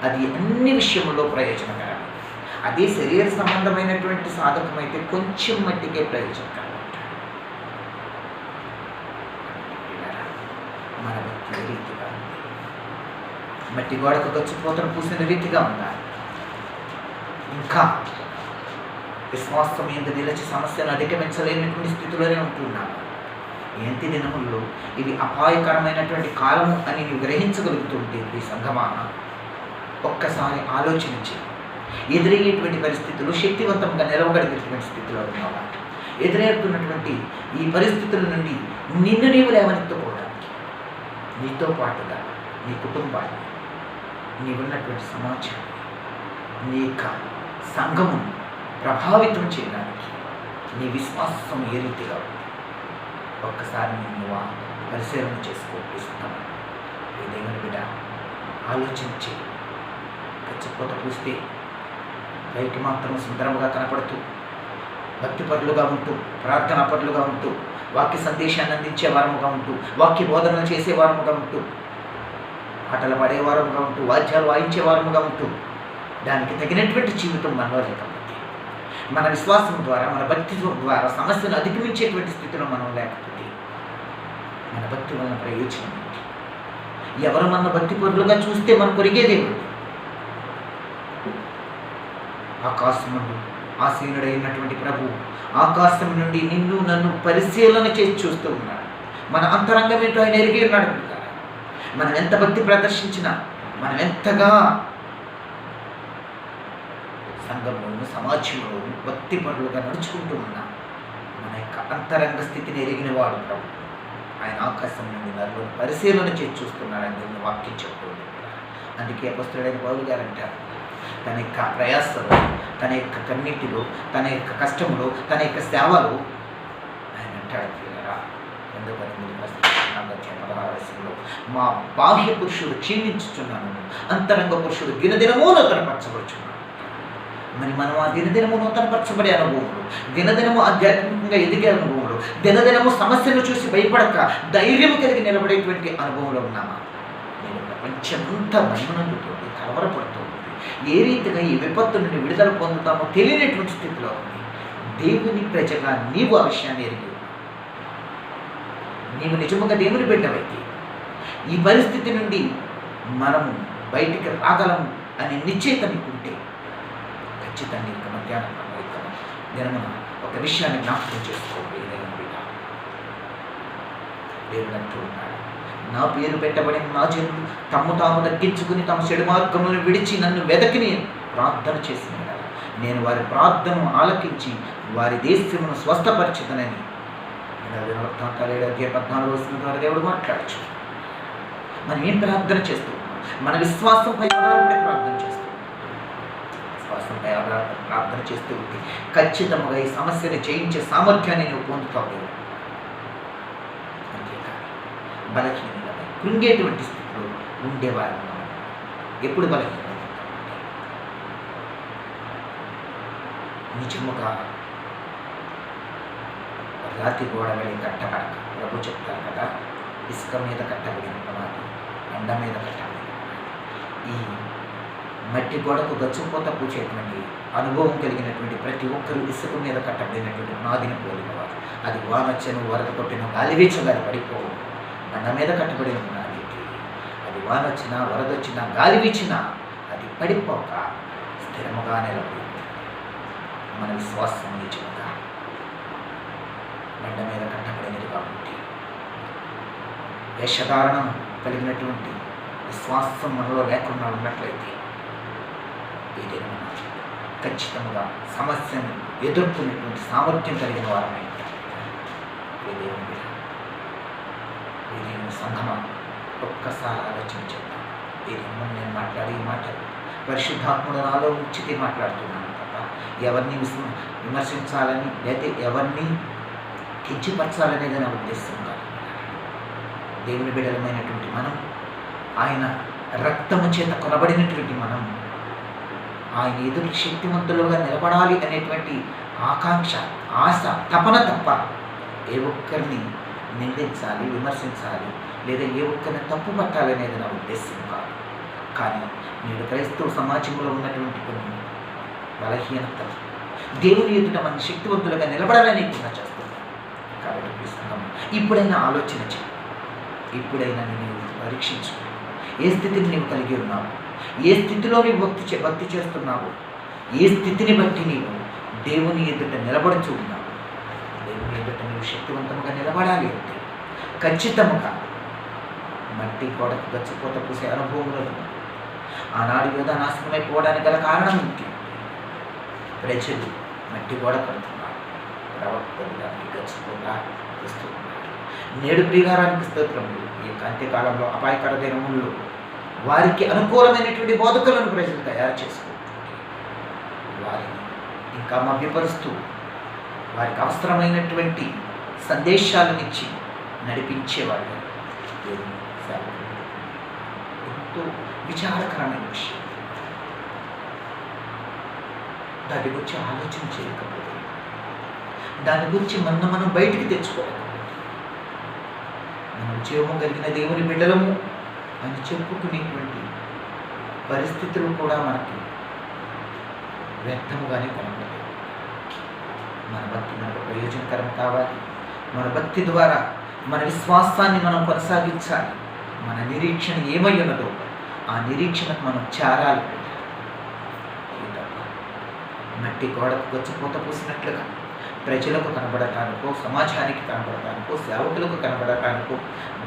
అది అన్ని విషయములలో ప్రయోజనకరం. అదే శరీర సంబంధమైనటువంటి సాధకం అయితే కొంచెం మట్టికే ప్రయోజనకరం. మన భక్తి ఏ రీతిగా ఉంది? మట్టి గోడకు గచ్చిపోతను పూసిన రీతిగా ఉందా? ఇంకా విశ్వాసం మీద నిలిచి సమస్యను అధిగమించలేనటువంటి స్థితిలోనే ఉంటున్నాను. ఎంతి దినముల్లో ఇది అపాయకరమైనటువంటి కాలము అని నువ్వు గ్రహించగలుగుతుంటే ఈ సంఘమా, ఒక్కసారి ఆలోచించి ఎదురయ్యేటువంటి పరిస్థితులు శక్తివంతంగా నిలవగలిగేటువంటి స్థితిలో ఉన్నావా? ఎదురవుతున్నటువంటి ఈ పరిస్థితుల నుండి నిన్ను నీవు లేవనెత్తుకోవడానికి, నీతో పాటుగా నీ కుటుంబాన్ని, నీవున్నటువంటి సమాజాన్ని, నీ యొక్క సంఘమును ప్రభావితం చేయడానికి నీ విశ్వాసం ఏ రీతిగా ఉంది? ఒక్కసారి నువ్వు పరిశీలన చేసుకోపిస్తాను. ఏదైనా బిడ్డ ఆలోచించి గచ్చిపోత పూస్తే పైకి మాత్రం సుందరముగా కనపడుతూ, భక్తిపరులుగా ఉంటూ, ప్రార్థనాపరులుగా ఉంటూ, వాక్య సందేశాన్ని అందించే వారముగా ఉంటూ, వాక్య బోధనలు చేసే వారముగా ఉంటూ, పాటలు పాడేవారముగా ఉంటూ, వాద్యాలు వాయించే వారముగా ఉంటూ, దానికి తగినటువంటి జీవితం మనలో లేకపోతే, మన విశ్వాసం ద్వారా, మన భక్తి ద్వారా సమస్యను అధిగమించేటువంటి స్థితిలో మనం లేకపోతే మన భక్తి వలన ప్రయోజనం ఏంటి? ఎవరు మన భక్తి పరులుగా చూస్తే మనం కొరిగేదేమిటి? ఆకాశమును ఆసీనుడైనటువంటి ప్రభు ఆకాశం నుండి నిన్ను నన్ను పరిశీలన చేసి చూస్తూ ఉన్నాడు. మన అంతరంగం ఏంటో ఆయన ఎరిగి ఉన్నాడు. మనం ఎంత భక్తి ప్రదర్శించినా, మనం ఎంతగా సంఘంలోను సమాజంలోను భక్తి పరులుగా నడుచుకుంటూ ఉన్నా, మన యొక్క అంతరంగ స్థితిని ఎరిగిన వాడు ప్రభు. ఆయన ఆకాశం నుండి నన్ను పరిశీలన చేసి చూస్తున్నాడని నేను వాక్యం చెప్తుంది. అందుకే అపొస్తలుడైన పౌలు గారు అంటారు, తన యొక్క ప్రయాసలో, తన యొక్క కన్నీటిలో, తన యొక్క కష్టంలో, తన యొక్క సేవలో ఆయన అంటాడు, మా బాహ్య పురుషుడు క్షీణించుచున్నాను, అంతరంగ పురుషుడు దినదినమూ నూతనపరచబడుచున్నాడు. మరి మనం ఆ దినదినము నూతనపరచబడే అనుభవంలో, దినదినము ఆధ్యాత్మికంగా ఎదిగే అనుభవంలో, దినదినము సమస్యను చూసి భయపడక ధైర్యం కలిగి నిలబడేటువంటి అనుభవంలో ఉన్నామా? నేను ప్రపంచమంతా భయమునందుతోంది, కలవరపడుతోంది. ఏ రీతిగా ఈ విపత్తు నుండి విడుదల పొందుతామో తెలియనటువంటి స్థితిలో ఉంది. దేవుని ప్రజగా నీవు ఆ విషయాన్ని ఎరిగి నీవు నిజముగా దేవుని బిడ్డవైతే ఈ పరిస్థితి నుండి మనము బయటికి రాగలము అనే నిశ్చయిత నీకుంటే ఖచ్చితంగా ఇక మధ్యాహ్నం దినమున ఒక విషయాన్ని జ్ఞాపకం చేసుకోండి. దేవుడు అంటూ ఉన్నాడు, నా పేరు పెట్టబడిన నా జనులు తమ్ము తాము తగ్గించుకుని తమ చెడు మార్గములను విడిచి నన్ను వెదకిని ప్రార్థన చేసిన నేను వారి ప్రార్థనను ఆలకించి వారి దేశమును స్వస్థపరిచితనని 14 ద్వారా దేవుడు మాట్లాడచ్చు. మనం ఏం ప్రార్థన చేస్తూ ఉన్నాం? మన విశ్వాసంపై ఆధారపడి ప్రార్థన చేస్తూ ఉన్నాం. విశ్వాసంపై ఆధారపడి ప్రార్థన చేస్తూ ఉంటే ఖచ్చితంగా ఈ సమస్యను జయించే సామర్థ్యాన్ని నువ్వు పొందుతావు. అంతేకాదు బలహీనతపై కృంగేటువంటి స్థితిలో ఉండేవారు ఎప్పుడు బలహీన నిజముగా రాతి గోడ వలె కట్టబడక. ప్రభు చెప్తారు కదా, ఇసుక మీద కట్టబడిన పునాది, ఎండ మీద కట్టబడిన పునాది. ఈ మట్టి గోడకు గచ్చుపోత పూచేటువంటి అనుభవం కలిగినటువంటి ప్రతి ఒక్కరూ ఇసుక మీద కట్టబడినటువంటి పునాదిని పోలినవారు. అది వానొచ్చను, వరద కొట్టిన గాలివీచగాలి పడిపోవు. బండ మీద కట్టబడిన పునాది, అది వానొచ్చినా, వరదొచ్చినా, గాలి వీచినా అది పడిపోక స్థిరముగా నిలబడి ఉంటుంది. మన విశ్వాసం నిజముగా బండ మీద కట్టబడినది కాబట్టి వేషధారణం కలిగినటువంటి విశ్వాసం మనలో లేకుండా ఉన్నట్లయితే ఏదైనా ఖచ్చితంగా సమస్యను ఎదుర్కొనేటువంటి సామర్థ్యం కలిగిన వారమై ఏదైనా సంఘమా ఒక్కసారి ఆలోచించేద్దాం. ఏదైనా నేను మాట్లాడే మాటలు పరిశుద్ధాత్ముడు నాలో ఉచితే మాట్లాడుతున్నాను తప్ప ఎవరిని విమర్శించాలని లేకపోతే ఎవరిని కించపరచాలనేది నా ఉద్దేశం కాదు. దేవుని బిడ్డలమైనటువంటి మనం, ఆయన రక్తము చేత కొనబడినటువంటి మనం, ఆయన ఎదురు శక్తివంతులుగా నిలబడాలి అనేటువంటి ఆకాంక్ష, ఆశ, తపన తప్ప ఏ ఒక్కరిని నిందించాలి, విమర్శించాలి లేదా ఏ ఒక్కరిని తప్పు పట్టాలి అనేది నా ఉద్దేశం కాదు. కానీ నేడు క్రైస్తవ సమాజంలో ఉన్నటువంటి కొన్ని బలహీనతలు దేవుని ఎదుట మన శక్తివంతులుగా నిలబడాలని కూడా చేస్తున్నాను. కాబట్టి ఇప్పుడైనా ఆలోచన చేయి, ఇప్పుడైనా నీవు పరీక్షించుకో. ఏ స్థితిని నీవు కలిగి ఉన్నావు, ఏ స్థితిలో నీవు భక్తి చేస్తున్నావు, ఏ స్థితిని బట్టి నీవు దేవుని ఎదుట నిలబడుతూ ఉన్నావు. దేవుని ఎదుట నీవు శక్తివంతంగా నిలబడాలి అంటే ఖచ్చితంగా మట్టి గోడకు గచ్చిపోత పూసే అనుభవంలో ఆనాడు యోధ నాశనమైపోవడానికి గల కారణం ఏంటి? ప్రజలు మట్టి గోడ కడుతున్నారు, ప్రవక్తలు దానికి గచ్చిపోత వస్తున్నారు. నేడు ప్రియారానికి స్తోత్రములు. ఈ అంత్యకాలంలో అపాయకర దినముల్లో వారికి అనుకూలమైనటువంటి బోధకులను ప్రజలు తయారు చేసుకుంటుంది. వారిని ఇంకా మభ్యపరుస్తూ వారికి అవసరమైనటువంటి సందేశాలను ఇచ్చి నడిపించేవాళ్ళు ఎంతో విచారకరమైన విషయం. దాని గురించి ఆలోచన చేయకపోతే, దాని గురించి మనం బయటికి తెచ్చుకోలేకపోతే, మనం జీవము కలిగిన దేవుని బిడ్డలము అని చెప్పుకునేటువంటి పరిస్థితులు కూడా మనకి వ్యర్థముగానే కనబడతాయి. మన భక్తి మనకు ప్రయోజనకరం కావాలి. మన భక్తి ద్వారా మన విశ్వాసాన్ని మనం కొనసాగించాలి. మన నిరీక్షణ ఏమై ఉన్నదో ఆ నిరీక్షణకు మనం చేరాలి. మట్టి గోడకు గచ్చిపోత పూసినట్లుగా ప్రజలకు కనబడటానికో, సమాజానికి కనబడటానికో, సేవకులకు కనబడటానికో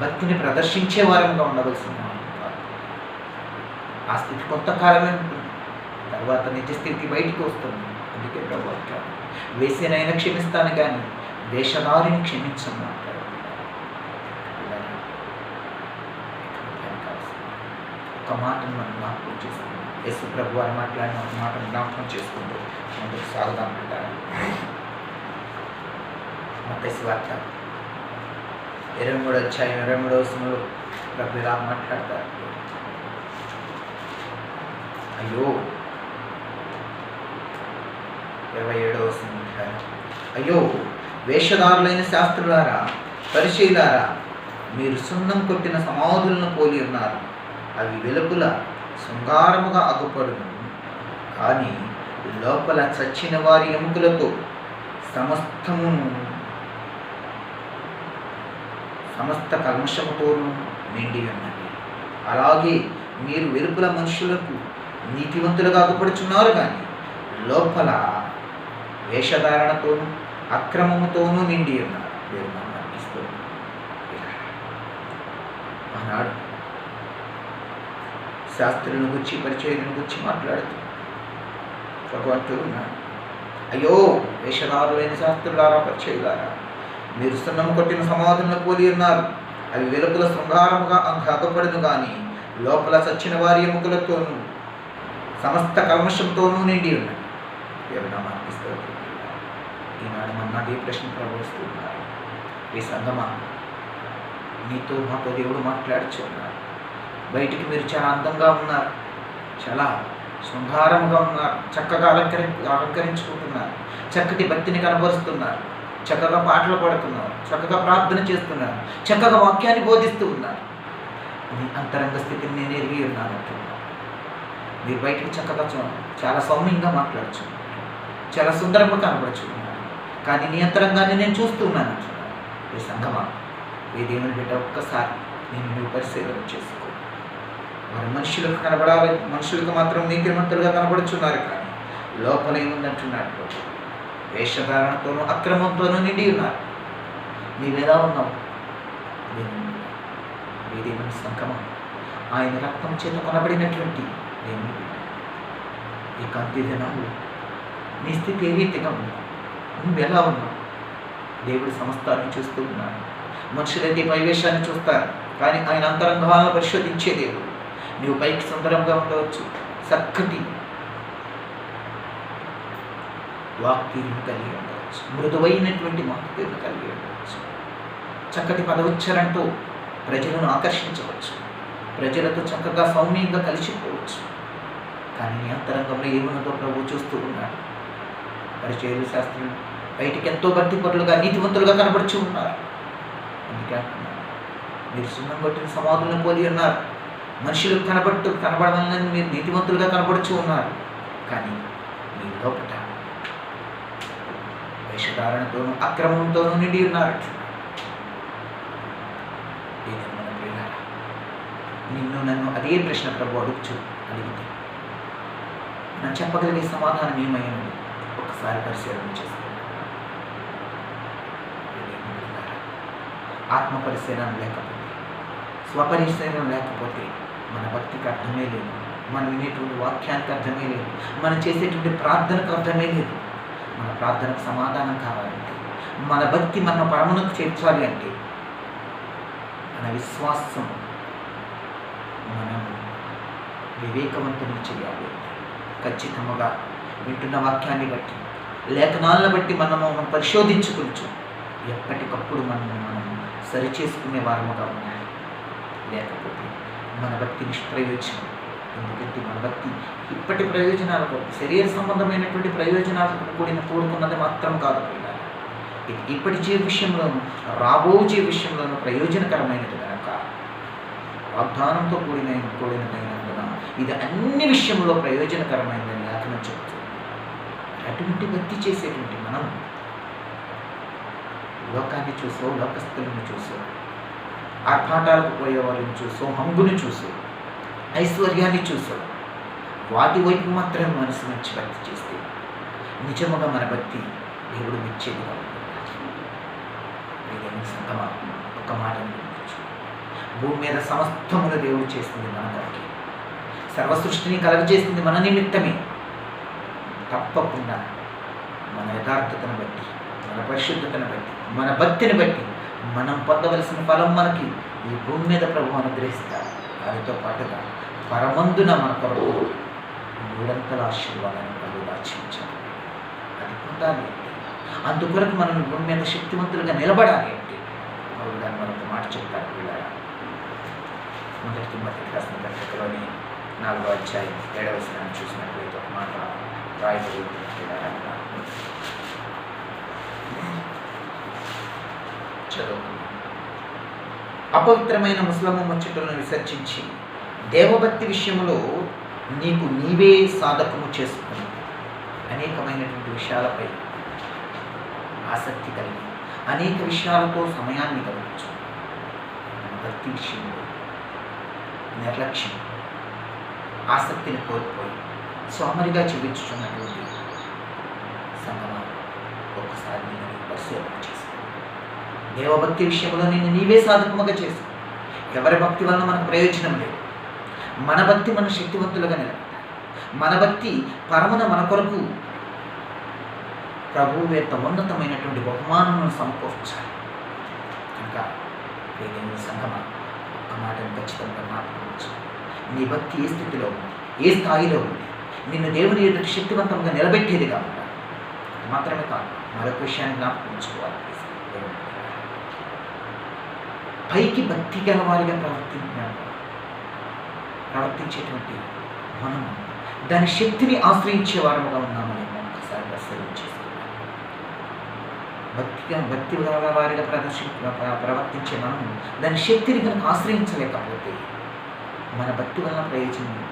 భక్తిని ప్రదర్శించే వారంగా ఉండవలసిన ఆ స్థితి కొంతకాలమే ఉంటుంది. తర్వాత నిజ స్థితి బయటికి వస్తుంది. అందుకే ప్రభు వేసేనైనా క్షమిస్తాను కానీ వేషధారిని క్షమించను అంటారు. ఒక మాటను మనం జ్ఞాపకం చేసుకుందాం. యేసు ప్రభు వారు మాట్లాడిన ఒక మాటను జ్ఞాపకం చేసుకుంటూ ముందుకు సాగుదాం అంటారు. మత్తయి వార్త 23వ అధ్యాయం 23వ వచనంలో ప్రభు ఇలా మాట్లాడతారు. అయ్యో 27వ వచనం అంటారు, అయ్యో వేషధారులైన శాస్త్రులారా, పరిచయులారా, మీరు సున్నం కొట్టిన సమాధులను పోలి ఉన్నారు. అవి వెలుపల శృంగారముగా అగుపడును, కానీ లోపల చచ్చిన వారి ఎముకలతో సమస్త కల్మషముతోనూ నిండి ఉన్నది. అలాగే మీరు వెలుపల మనుషులకు నీతివంతులుగా అగుపడుచున్నారు, కానీ లోపల వేషధారణతోనూ అక్రమముతోనూ నిండి ఉన్నారు. ఆనాడు శాస్త్రులను గురించి, పరిచయులను గురించి మాట్లాడుతూ ప్రభు అంటూ ఉన్నాడు, అయ్యో వేషధారులైన శాస్త్రులారా, పరిచయులారా, మీరు సున్నము కొట్టిన సమాధులను పోలి ఉన్నారు. అవి వెలుపల శృంగారముగా అగపడును, కానీ లోపల చచ్చిన వారి ఎముకలతోనూ సమస్త కల్మషంతోనూ నిండి ఉన్నాయి. ఈనాడు మన నాటి ప్రశ్న ప్రవహిస్తున్నారు. ఈ సంగమా, నీతో మాతో దేవుడు మాట్లాడుచున్నారు. బయటికి మీరు చాలా అందంగా ఉన్నారు, చాలా శృంగారముగా ఉన్నారు, చక్కగా అలంకరించుకుంటున్నారు, చక్కటి భక్తిని కనబరుస్తున్నారు, చక్కగా పాటలు పాడుతున్నారు, చక్కగా ప్రార్థన చేస్తున్నారు, చక్కగా వాక్యాన్ని బోధిస్తూ ఉన్నారు. నీ అంతరంగ స్థితిని నేను ఎరిగి ఉన్నాను అంటున్నాను. మీరు బయటికి చక్కగా చాలా సౌమ్యంగా మాట్లాడచ్చు, చాలా సుందరంగా కనబడుచున్నారు, కానీ నీ అంతరంగాన్ని నేను చూస్తూ ఉన్నాను అంటున్నాను. ఈ సంగమా, ఈ దేవుని బిడ్డ ఒక్కసారి నేను పరిశీలన చేసుకో. వారు మనుషులకు కనబడాలి, మనుషులకు మాత్రం నీతిమంతులుగా కనబడుచున్నారు, కానీ లోపల ఏముందంటున్నాడు? వేషధారణతోనూ అక్రమంతోనూ నిండి ఉన్నారు. నీవెలా ఉన్నావు? దేవుని సంగమం, ఆయన రక్తం చేత కొనబడినటువంటి దేవుని బిడ్డ, ఈ కంటి దినాలు నీ స్థితి ఏ రీతిగా ఉన్నా? నువ్వెలా ఉన్నావు? దేవుడి సమస్తాన్ని చూస్తూ ఉన్నాడు. మనుషులైతే పైవేషాన్ని చూస్తారు, కానీ ఆయన అంతరంగాలను పరిశోధించే దేవుడు. నువ్వు పైకి సుందరంగా ఉండవచ్చు, చక్కటి వాక్తీరును కలిగి ఉండవచ్చు, మృదువైనటువంటి వాక్తీరును కలిగి ఉండవచ్చు, చక్కటి పదవుచ్చరణతో ప్రజలను ఆకర్షించవచ్చు, ప్రజలతో చక్కగా సౌమ్యంగా కలిసిపోవచ్చు. కానీ నీ అంతరంగంలో ఏమున్నదో ప్రభువు చూస్తూ ఉన్నాడు. పరిచర్య శాస్త్రులు బయటికి ఎంతో భక్తిపరులుగా నీతివంతులుగా కనబడుచు ఉన్నారు. అందుకే మీరు సున్నం కొట్టిన సమాధులను పోలి ఉన్నారు. మనుషులకు కనబడాలని మీరు నీతివంతులుగా కనబడుచు ఉన్నారు, కానీ మీ లోపల వేషధారణతోనూ అక్రమంతోనూ నిండి ఉన్నారు. నిన్ను నన్ను అదే ప్రశ్న ప్రభు అడిగితే నన్ను చెప్పగలిగే సమాధానం ఏమైంది? ఒకసారి పరిశీలన చేసుకోండి. ఆత్మ పరిశీలన లేకపోతే, స్వపరిశీలన లేకపోతే మన భక్తికి అర్థమే లేదు, మనం వినేటువంటి వాక్యానికి అర్థమే లేదు, మనం చేసేటువంటి ప్రార్థనకు అర్థమే లేదు. మన ప్రార్థనకు సమాధానం కావాలంటే, మన భక్తి మన పరమునకు చేర్చాలి అంటే, మన విశ్వాసం మనం వివేకవంతుని చేయాలి. ఖచ్చితంగా వింటున్న వాక్యాన్ని బట్టి, లేఖనాలను బట్టి మనం పరిశోధించుకోవచ్చు. ఎప్పటికప్పుడు మనం సరిచేసుకునే వారముగా ఉండాలి. లేకపోతే మన భక్తి నిష్ప్రయోజనం. ఎందుకంటే మన భక్తి ఇప్పటి ప్రయోజనాలకు, శరీర సంబంధమైనటువంటి ప్రయోజనాలకు కూడుకున్నది మాత్రం కాదు. ఇది ఇప్పటి జీవ విషయంలోనూ రాబో జీవ విషయంలోనూ ప్రయోజనకరమైనది కనుక, వాగ్దానంతో కూడినదైనందున ఇది అన్ని విషయంలో ప్రయోజనకరమైనదని లేఖనం చెబుతుంది. అటువంటి భక్తి చేసేటువంటి మనం లోకాన్ని చూసో, లోకస్తులను చూసో, ఆర్భాటాలకు పోయేవారిని చూసో, హంగుని చూసో, ఐశ్వర్యాన్ని చూసో, వాటి వైపు మాత్రమే మనసు మంచి భక్తి చేస్తే నిజముగా మన భక్తి దేవుడు మెచ్చేదిగా ఉంటుంది. సంగమా, ఒక మాట భూమి మీద సమస్తమును దేవుడు చేస్తుంది మన కొరకే. సర్వసృష్టిని కలగజేస్తుంది మన నిమిత్తమే. తప్పకుండా మన యథార్థతను బట్టి, మన పరిశుద్ధతను బట్టి, మన భక్తిని బట్టి మనం పొందవలసిన ఫలం మనకి ఈ భూమి మీద ప్రభు అనుగ్రహిస్తారు. వారితో పాటుగా పరమందున మన కొరకు 3 ఆశీర్వాదాన్ని ప్రభు దాచించాలి. అది పొందాలి అంటే, అందుకొరకు మనం భూమి మీద శక్తివంతులుగా నిలబడాలి అంటే ప్రభు దాన్ని మరొక మాట చెప్తారు. మొదటి తిమోతి రాసిన పత్రికలోని 4వ అధ్యాయం 7వ వచనాన్ని చూసినట్లయితే ఒక మాట రాయబడి చదువు. అపవిత్రమైన ముస్లము ముచ్చటలను విసర్జించి దేవభక్తి విషయంలో నీకు నీవే సాధకము చేసుకుని అనేకమైనటువంటి విషయాలపై ఆసక్తి కలిగి అనేక విషయాలతో సమయాన్ని గడపచ్చు. భక్తి విషయంలో నిర్లక్ష్యం, ఆసక్తిని కోల్పోయి సోమరిగా చూపించుతున్నటువంటి సంగమం ఒక్కసారి నేను పరిశీలన చేసుకో. దేవభక్తి విషయంలో నేను నీవే సాధకముగా చేసుకో. ఎవరి భక్తి వలన మనకు ప్రయోజనం లేదు. మన భక్తి మన శక్తివంతులుగా నిలబెట్టాలి. మన భక్తి పరమున మన కొరకు ప్రభువు యొక్క ఉన్నతమైనటువంటి బహుమానములను సమకూర్చాలి. కనుక దేవుని సంగమ ఒక్క మాటను ఖచ్చితంగా జ్ఞాపకవచ్చు. నీ భక్తి ఏ స్థితిలో ఉంది, ఏ స్థాయిలో ఉంది, నిన్ను దేవుని ఎదుటి శక్తివంతంగా నిలబెట్టేదిగా ఉండాలి. మాత్రమే కాదు, మరొక విషయాన్ని జ్ఞాపకం. పైకి భక్తి గలవారిగా ప్రవర్తించేటువంటి మనం దాని శక్తిని ఆశ్రయించే వారముగా ఉన్నామని ఒక్కసారి పరిశీలన చేసుకున్నాం. భక్తి వారిగా ప్రవర్తించే మనము దాని శక్తిని కనుక ఆశ్రయించలేకపోతే మన భక్తి వలన ప్రయోజనం లేదు.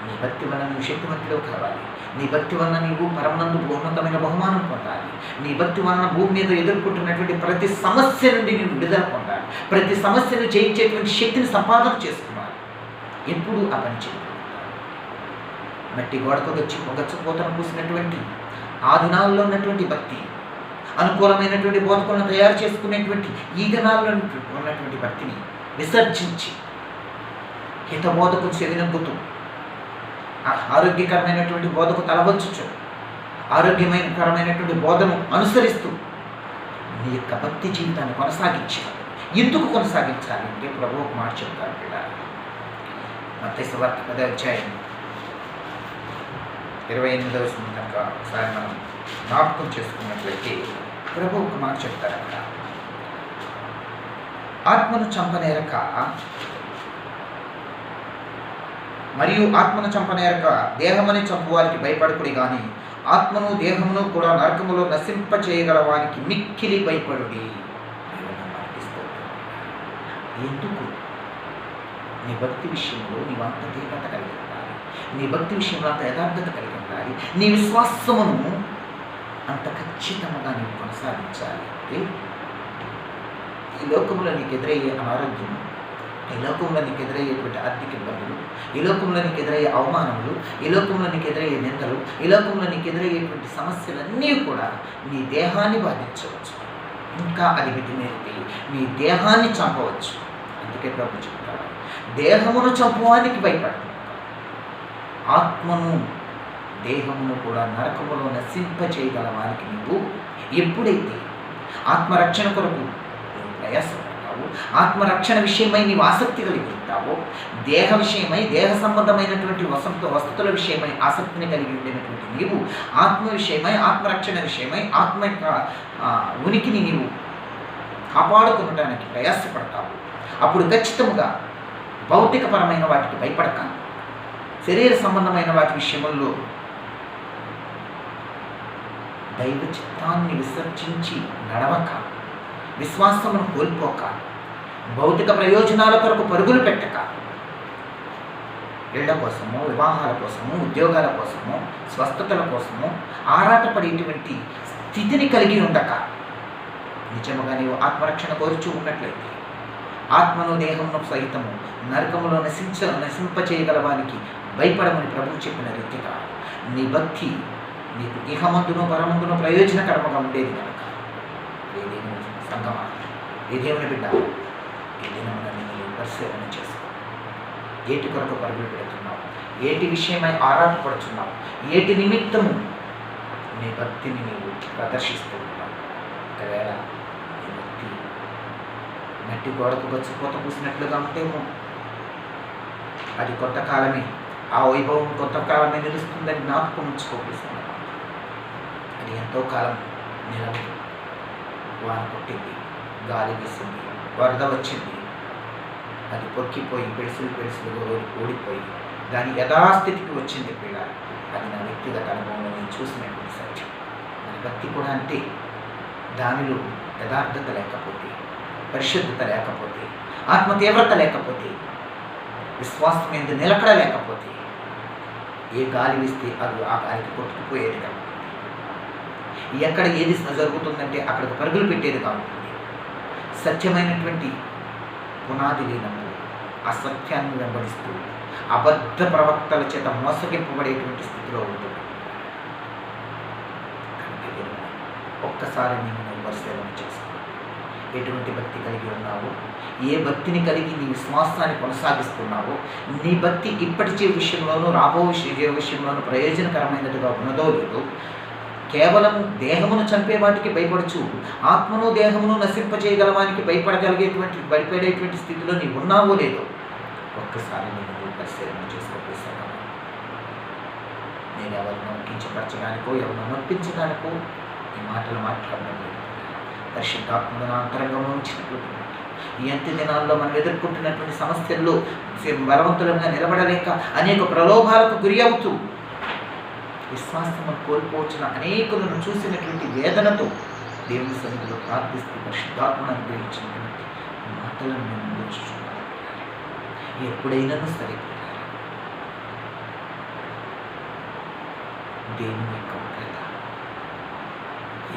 నీ భక్తి వలన నువ్వు శక్తివంతులు కావాలి. నీ భక్తి వలన నీవు పరమనందు ఉన్నతమైన బహుమానం పొందాలి. నీ భక్తి వలన భూమి మీద ఎదుర్కొంటున్నటువంటి ప్రతి సమస్య నుండి నీవు విడుదల పొందాలి. ప్రతి సమస్యను జయించేటువంటి శక్తిని సంపాదన చేసుకోవాలి. ఎప్పుడు ఆ పని చేయగలుగుతారు. మట్టి గోడకు గచ్చపోతను పూసినటువంటి ఆ దినాల్లో ఉన్నటువంటి భక్తి, అనుకూలమైనటువంటి బోధకులను తయారు చేసుకునేటువంటి ఈ దినాల్లో ఉన్నటువంటి భక్తిని విసర్జించి హితబోధకు చెవినొగ్గుతూ ఆరోగ్యకరమైనటువంటి బోధకు తలవచ్చుచు ఆరోగ్యకరమైనటువంటి బోధను అనుసరిస్తూ నీ యొక్క భక్తి జీవితాన్ని కొనసాగించాలి. ఎందుకు కొనసాగించాలి అంటే ప్రభువు ఒక మాట చెప్తారు. మత్తయి సువార్త 10వ అధ్యాయం 28వ వచనం కనుక ఒకసారి మనం జ్ఞాపకం చేసుకున్నట్లయితే ప్రభువు ఒక మాట చెప్తారు. అక్కడ ఆత్మను చంపనేరక మరియు ఆత్మను చంపనేరక దేహమని చంపువారికి భయపడుకుడి కానీ ఆత్మను దేహమును కూడా నరకములో నశింపచేయగల వారికి మిక్కిలి భయపడుడి. ఎందుకు? నీ భక్తి విషయంలో నీవంత తీవ్రత కలిగి ఉండాలి. నీ భక్తి విషయంలో అంత యథార్థత కలిగి ఉండాలి. నీ విశ్వాసమును అంత ఖచ్చితంగా నీవు కొనసాగించాలి. అంటే ఈ లోకంలో నీకు ఎదురయ్యే అనారోగ్యం, ఈ లోకంలో నీకు ఎదురయ్యేటువంటి ఆర్థిక ఇబ్బందులు, ఈ లోకంలో నీకు ఎదురయ్యే అవమానములు, ఈ లోకంలో నీకు ఎదురయ్యే నిందలు, ఈ లోకంలో నీకు ఎదురయ్యేటువంటి సమస్యలన్నీ కూడా నీ దేహాన్ని బాధించవచ్చు. ఇంకా అది మితిమీరితే నీ దేహాన్ని చంపవచ్చు. అందుకే ప్రభు చెప్తాడు, దేహమును చంపడానికి భయపడదు, ఆత్మను దేహమును కూడా నరకములో నశింపచేయగల వారికి నీవు ఎప్పుడైతే ఆత్మరక్షణ కొరకు ప్రయాసపడతావో, ఆత్మరక్షణ విషయమై నీవు ఆసక్తి కలిగి ఉంటావో, దేహ విషయమై దేహ సంబంధమైనటువంటి వసతుల విషయమై ఆసక్తిని కలిగి ఉండినటువంటి నీవు ఆత్మ విషయమై ఆత్మరక్షణ విషయమై ఆత్మ యొక్క ఉనికిని నీవు కాపాడుకునడానికి ప్రయాసపడతావు. అప్పుడు ఖచ్చితంగా భౌతికపరమైన వాటికి భయపడక, శరీర సంబంధమైన వాటి విషయంలో దైవ చిత్తాన్ని విసర్జించి నడవక, విశ్వాసమును కోల్పోక, భౌతిక ప్రయోజనాల కొరకు పరుగులు పెట్టక, ఇళ్ల కోసము, వివాహాల కోసము, ఉద్యోగాల కోసము, స్వస్థతల కోసము ఆరాటపడేటువంటి స్థితిని కలిగి ఉండక, నిజముగా నీవు ఆత్మరక్షణ కోరుచూ ఉన్నట్లయితే ఆత్మను దేహమును సహితము నరకములో నశింపచేయగలవానికి భయపడమని ప్రభువు చెప్పిన రీతిగా నీ భక్తి నీకు ఇహమందును పరమందును ప్రయోజనకరముగా ఉండేది కనుక ఏదేని సంగమా, ఏదేమని బిడ్డ, ఏదైనా నేను పరిశీలన చేసుకో. ఏటి కొరకు పరుగులు పెడుతున్నావు? ఏటి విషయమై ఆరాటపడుతున్నావు? ఏటి నిమిత్తము నీ భక్తిని నీవు ప్రదర్శిస్తూ ఉన్నావు? ఒకవేళ నీ భక్తి మట్టి గోడకు గచ్చిపోత పూసినట్లుగా ఉంటేమో అది కొంతకాలమే, ఆ వైభవం కొంతకాలమే నిలుస్తుందని జ్ఞాపకం ఉంచుకోపిస్తున్నాను. అది ఎంతో కాలం నిలవదు. వాన కొట్టింది, గాలి వీసింది, వరద వచ్చింది, అది పొక్కిపోయి పెడుసులుగా ఓడిపోయి దాని యథాస్థితికి వచ్చింది పిల్ల. అది నా వ్యక్తిగత అనుభవంలో నేను చూసినటువంటి సత్యం. మన భక్తి కూడా అంతే. దానిలో యథార్థత లేకపోతే, పరిశుద్ధత లేకపోతే, ఆత్మ తీవ్రత లేకపోతే, విశ్వాసం మీద నిలకడ లేకపోతే ఏ గాలి వేస్తే అది ఆ గాలికి కొట్టుకుపోయేది కాబట్టి, ఎక్కడ ఏది జరుగుతుందంటే అక్కడికి పరుగులు పెట్టేది కాబట్టి, సత్యమైనటువంటి పునాది లేనప్పుడు అసత్యాన్ని వెంబడిస్తూ అబద్ధ ప్రవక్తల చేత మోసగింపబడేటువంటి స్థితిలో ఉంటుంది. ఒక్కసారి నేను పరిశీలన చేసుకో. ఎటువంటి భక్తి కలిగి ఉన్నావో, ఏ భక్తిని కలిగి నీ విశ్వాసాన్ని కొనసాగిస్తున్నావో, నీ భక్తి ఇప్పటి విషయంలోనూ రాబో విషయంలోనూ ప్రయోజనకరమైనదిగా ఉన్నదో లేదో, కేవలం దేహమును చంపే వాటికి భయపడుచు ఆత్మను దేహమును నశింపచేయగలవానికి భయపడేటువంటి స్థితిలో నీవు ఉన్నావో లేదో ఒక్కసారి నేను పరిశీలన చేసుకోసాను. నేను ఎవరిని నొప్పించపరచడానికో ఎవరిని నొప్పించడానికో ఈ మాటలు మాట్లాడడం లేదు. పరిశుద్ధాత్మను అంతరంగంలో ఉంచినట్లు ఈ అంత్య దినాల్లో మనం ఎదుర్కొంటున్నటువంటి సమస్యల్లో బలవంతులంగా నిలబడలేక అనేక ప్రలోభాలకు గురి అవుతూ విశ్వాసం కోల్పోవచ్చిన అనేకులను చూసినటువంటి వేదనతో దేవుని సన్నిధిలో ప్రార్థిస్తూ పరిశుద్ధాత్మను అనుగ్రహించినటువంటి మాటలను మేము నేర్చుకున్నాం. ఎప్పుడైనాను సరే దేవుని యొక్క ఉగ్రత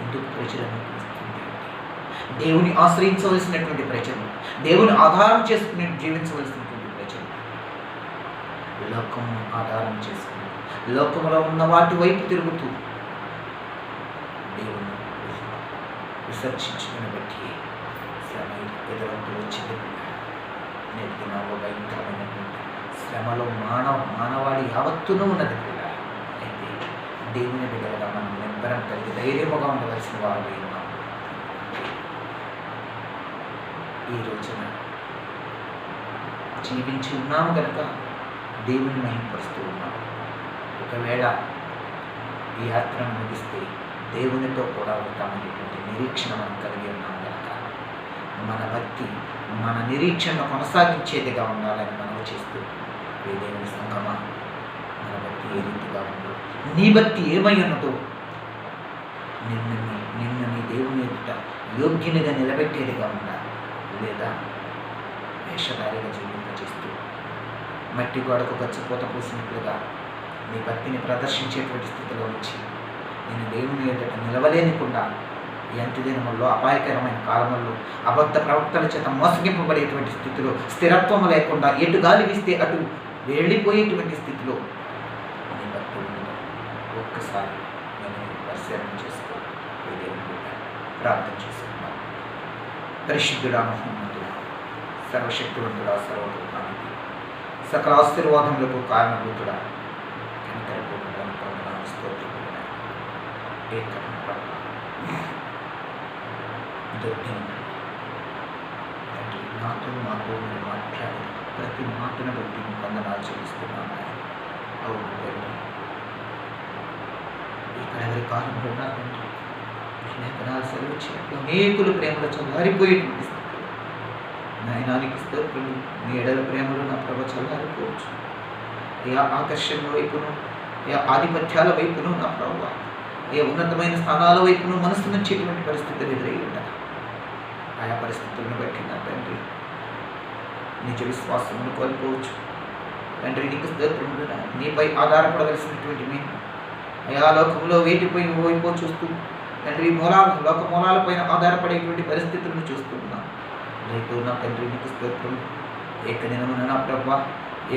ఎందుకు ప్రజలను ఇస్తుంది? దేవుని ఆశ్రయించవలసినటువంటి ప్రజలు, దేవుని ఆధారం చేసుకుని జీవించవలసినటువంటి ప్రజలు లోకమును ఆధారం చేసుకుని లోకములో ఉన్న వాటి వైపు తిరుగుతూ దేవుని విసర్జించుకుని బట్టి శ్రమ ఎదురంటూ వచ్చింది. నేటి దినాల్లో భయంకరమైనటువంటి శ్రమలో మానవాడి యావత్తును ఉన్నది. అయితే దేవుని బిడ్డలుగా మనం నిబ్బరం కలిగి ధైర్యముగా ఉండవలసిన వారు ఉన్నాం. ఈ రోజున జీవించి ఉన్నాము కనుక దేవుని మహింపరుస్తూ ఉన్నాము. ఒకవేళ ఈ యాత్రను ముగిస్తే దేవునితో కూడా ఉంటామనేటువంటి నిరీక్షణ మనం కలిగి ఉన్నాం కనుక మన భక్తి మన నిరీక్షణను కొనసాగించేదిగా ఉండాలని మనం చేస్తూ దేవుని సంగమా, మన భక్తి ఏ రీతిగా ఉందో, నీ భక్తి ఏమై ఉన్నదో నిన్ను నీ దేవుని ఎదుట యోగ్యునిగా నిలబెట్టేదిగా ఉండాలి. లేదా వేషధారిగా జీవింపజేస్తూ మట్టి గోడకు గచ్చిపోత పూసినట్లుగా నీ భక్తిని ప్రదర్శించేటువంటి స్థితిలో నుంచి నేను దేవుని ఎదుట నిలవలేనికుండా ఈ అంత్యదినముల్లో అపాయకరమైన కాలంలో అబద్ధ ప్రవక్తల చేత మోసగింపబడేటువంటి స్థితిలో స్థిరత్వం లేకుండా ఎటు గాలి వీస్తే అటు వెళ్ళిపోయేటువంటి స్థితిలో నీ భక్తి ఉండదు. ఒక్కసారి నేను పరిశీలన చేసుకో, ప్రార్థన చేసుకున్నాను. పరిశుద్ధుడా, మహోన్నతుడా, సర్వశక్తివంతుడా, సర్వోన్నతునికి సకల ఆశీర్వాదములకు కారణభూతుడా, నాతో మీరు మాట్లాడి ప్రతి మాటను బట్టి వందనాలు చెల్లిస్తున్నాను. అవును తండ్రి, ఇక్కడ ఎవరి కాలంలో తండ్రి లేఖనాలు సెలవిచ్చినట్లు అనేకులు ప్రేమలో చల్లారిపోయేటువంటి స్థితి నాయనానికి స్తోత్రులు. మీ ఎడల ప్రేమలో నా ప్రభ చల్లారిపోవచ్చు. ఏ ఆకర్షణ వైపును, ఏ ఆధిపత్యాల వైపును నా ప్రభు, ఏ ఉన్నతమైన స్థానాల వైపును మనసు నుంచేటువంటి పరిస్థితులు ఎదురై ఉంటాయి. ఆయా పరిస్థితులను బట్టి నా తండ్రి నిజ విశ్వాసమును కోల్పోవచ్చు. తండ్రి నీకు స్తోత్రములు. నీపై ఆధారపడవలసినటువంటి మేము ఆయా లోకంలో వేటిపై వైపో చూస్తూ తండ్రి లోక మూలాలపైన ఆధారపడేటువంటి పరిస్థితులను చూస్తున్నాం. రైతు నా తండ్రి నీకు స్తోత్రము. ఏకదినమున నా ప్రభ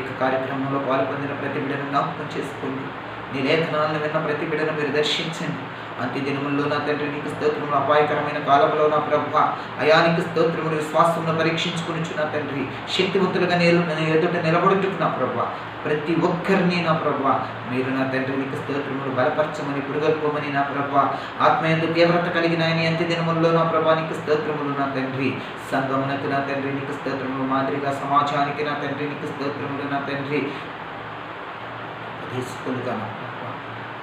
ఏక కార్యక్రమంలో పాల్పొందిన ప్రతి బిడ్డను జ్ఞాపకం చేసుకోండి. నీ లేఖనాలను విన్న ప్రతి బిడ్డను మీరు దర్శించండి. అంత్య దినముల్లో నా తండ్రి నీకు స్తోత్రములు. అపాయకరమైన కాలంలో నా ప్రభ అయానికి స్తోత్రములు. విశ్వాసమును పరీక్షించుకుని నా తండ్రి శక్తివంతులుగా నేను ఎదుట నిలబడుటకు నా ప్రభ ప్రతి ఒక్కరిని నా ప్రభ మీరు నా తండ్రి నీకు స్తోత్రములు బలపరచమని పురుగొల్పమని నా ప్రభ ఆత్మయందు తీవ్రత కలిగిన ఆయన అంత్య దినముల్లో నా ప్రభా నీకు స్తోత్రములు. నా తండ్రి సంగమునకు నా తండ్రి నీకు స్తోత్రములు. మాదిరిగా సమాజానికి నా తండ్రి నీకు స్తోత్రములు. నా తండ్రి ఉపదేశకులుగా నా ప్రభ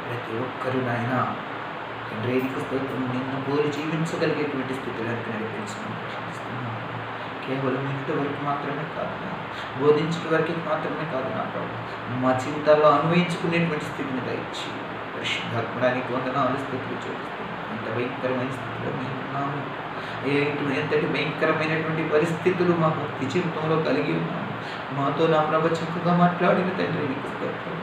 ప్రతి ఒక్కరు నాయన తండ్రి నీకు స్తోత్రం. నిన్ను పోలి జీవించగలిగేటువంటి స్థితిలోకి నడిపించమని ప్రశ్నిస్తున్నాను. కేవలం ఇంతవరకు మాత్రమే కాదు, బోధించడం వరకు మాత్రమే కాదు నా ప్రభు, మా జీవితాల్లో అన్వయించుకునేటువంటి స్థితిని దయచి పరిశుద్ధాత్మడానికి వందనాలు స్థితులు చూపిస్తున్నాం. ఎంత భయంకరమైన స్థితిలో మేము ఉన్నాము. ఎంతటి భయంకరమైనటువంటి పరిస్థితులు మా భక్తి జీవితంలో కలిగి ఉన్నాము. మాతో నా ప్రభు చక్కగా మాట్లాడిన తండ్రి నీకు స్తోత్రం.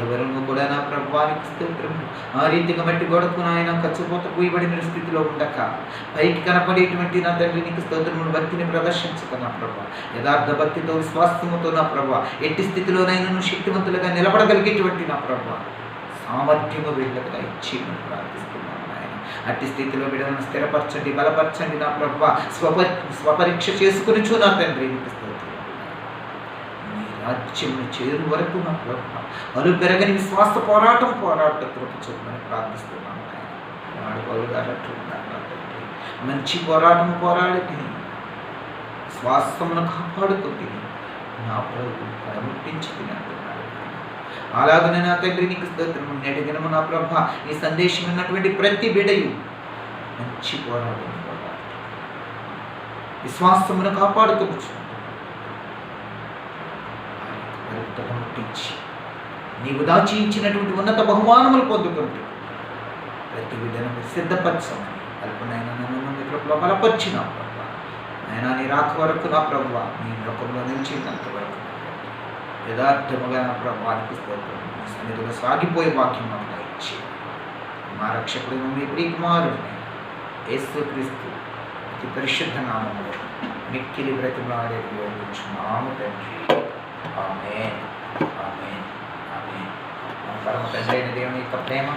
ఎవరును కూడా నా ప్రభువానికి స్తోత్రము. ఆ రీతిగా మట్టి గొడకు నాయన ఖర్చుపోత పూయబడిన స్థితిలో ఉండక పైకి కనపడేటువంటి నా తండ్రి నీకు స్తోత్రమును భక్తిని ప్రదర్శించక నా ప్రభు యథార్థ భక్తితో విశ్వాసముతో నా ప్రభు ఎట్టి స్థితిలోనైనా శక్తివంతులుగా నిలబడగలిగేటువంటి నా ప్రభు సామర్థ్యము వీళ్ళగా ఇచ్చి మనం ప్రార్థిస్తున్నాను నాయన. అట్టి స్థితిలో బిడ్డలను స్థిరపరచండి, బలపరచండి నా ప్రభు. స్వపరీక్ష చేసుకుని నా తండ్రి నీకు స్తోత్రం. రాజ్యమును చేరు వరకు నా ప్రభు అలు పెరగని విశ్వాస పోరాటం కృప చూపమని ప్రార్థిస్తున్నాను. నాడు పౌలు గారు అంటున్నారు నా తండ్రి మంచి పోరాటం పోరాడి విశ్వాసమును కాపాడుకుంది నా ప్రభు కడముట్టించి తినంటున్నాడు. అలాగనే నా తండ్రి నీకు స్తోత్రము. నేటి దినము నా ప్రభ ఈ సందేశం ఉన్నటువంటి ప్రతి బిడ్డయు మంచి పోరాటం విశ్వాసమును కాపాడుకోవచ్చు. పరిపుతను ముట్టించి నీవు దాచించినటువంటి ఉన్నత బహుమానములు పొందుకుంటూ ప్రతి బిడ్డను సిద్ధపరచమని అల్పనైన నన్ను మీ కృపలో బలపరిచినావు ప్రభా. ఆయన నీ రాక వరకు నా ప్రభువ నీ లోకంలో నిలిచినంత వరకు యథార్థముగా నా ప్రభు అనిపిస్తూ సన్నిధిలో సాగిపోయే వాక్యం మాకు ఇచ్చి మా రక్షకుడు మీ ప్రియకుమారుడిని యేసుక్రీస్తు అతి పరిశుద్ధ నామములో మిక్కిలి బ్రతిమలాడే యోగించున్నాము తండ్రి. ఆమేన్, ఆమేన్, ఆమేన్. మన పరమ తండ్రి అయిన దేవుని యొక్క ప్రేమ,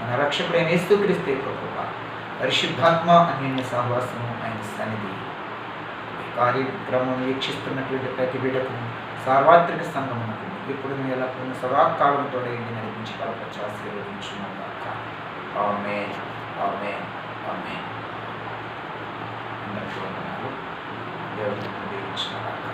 మన రక్షకుడైన యేసుక్రీస్తు యొక్క కృప, పరిశుద్ధాత్మ అన్యోన్య సహవాసము, ఆయన సన్నిధి ఈ కార్యక్రమం వీక్షిస్తున్నటువంటి ప్రతి బిడ్డకు సార్వత్రిక సంఘమునకు ఇప్పుడు ఎల్లప్పుడూ సదాకాలంతో నడిపించి బలపరిచి ఆశీర్వదించున్నాం గాక. ఆమేన్, ఆమేన్, ఆమేన్. అందరికీ వందనాలు. దేవుడు దీవించును గాక.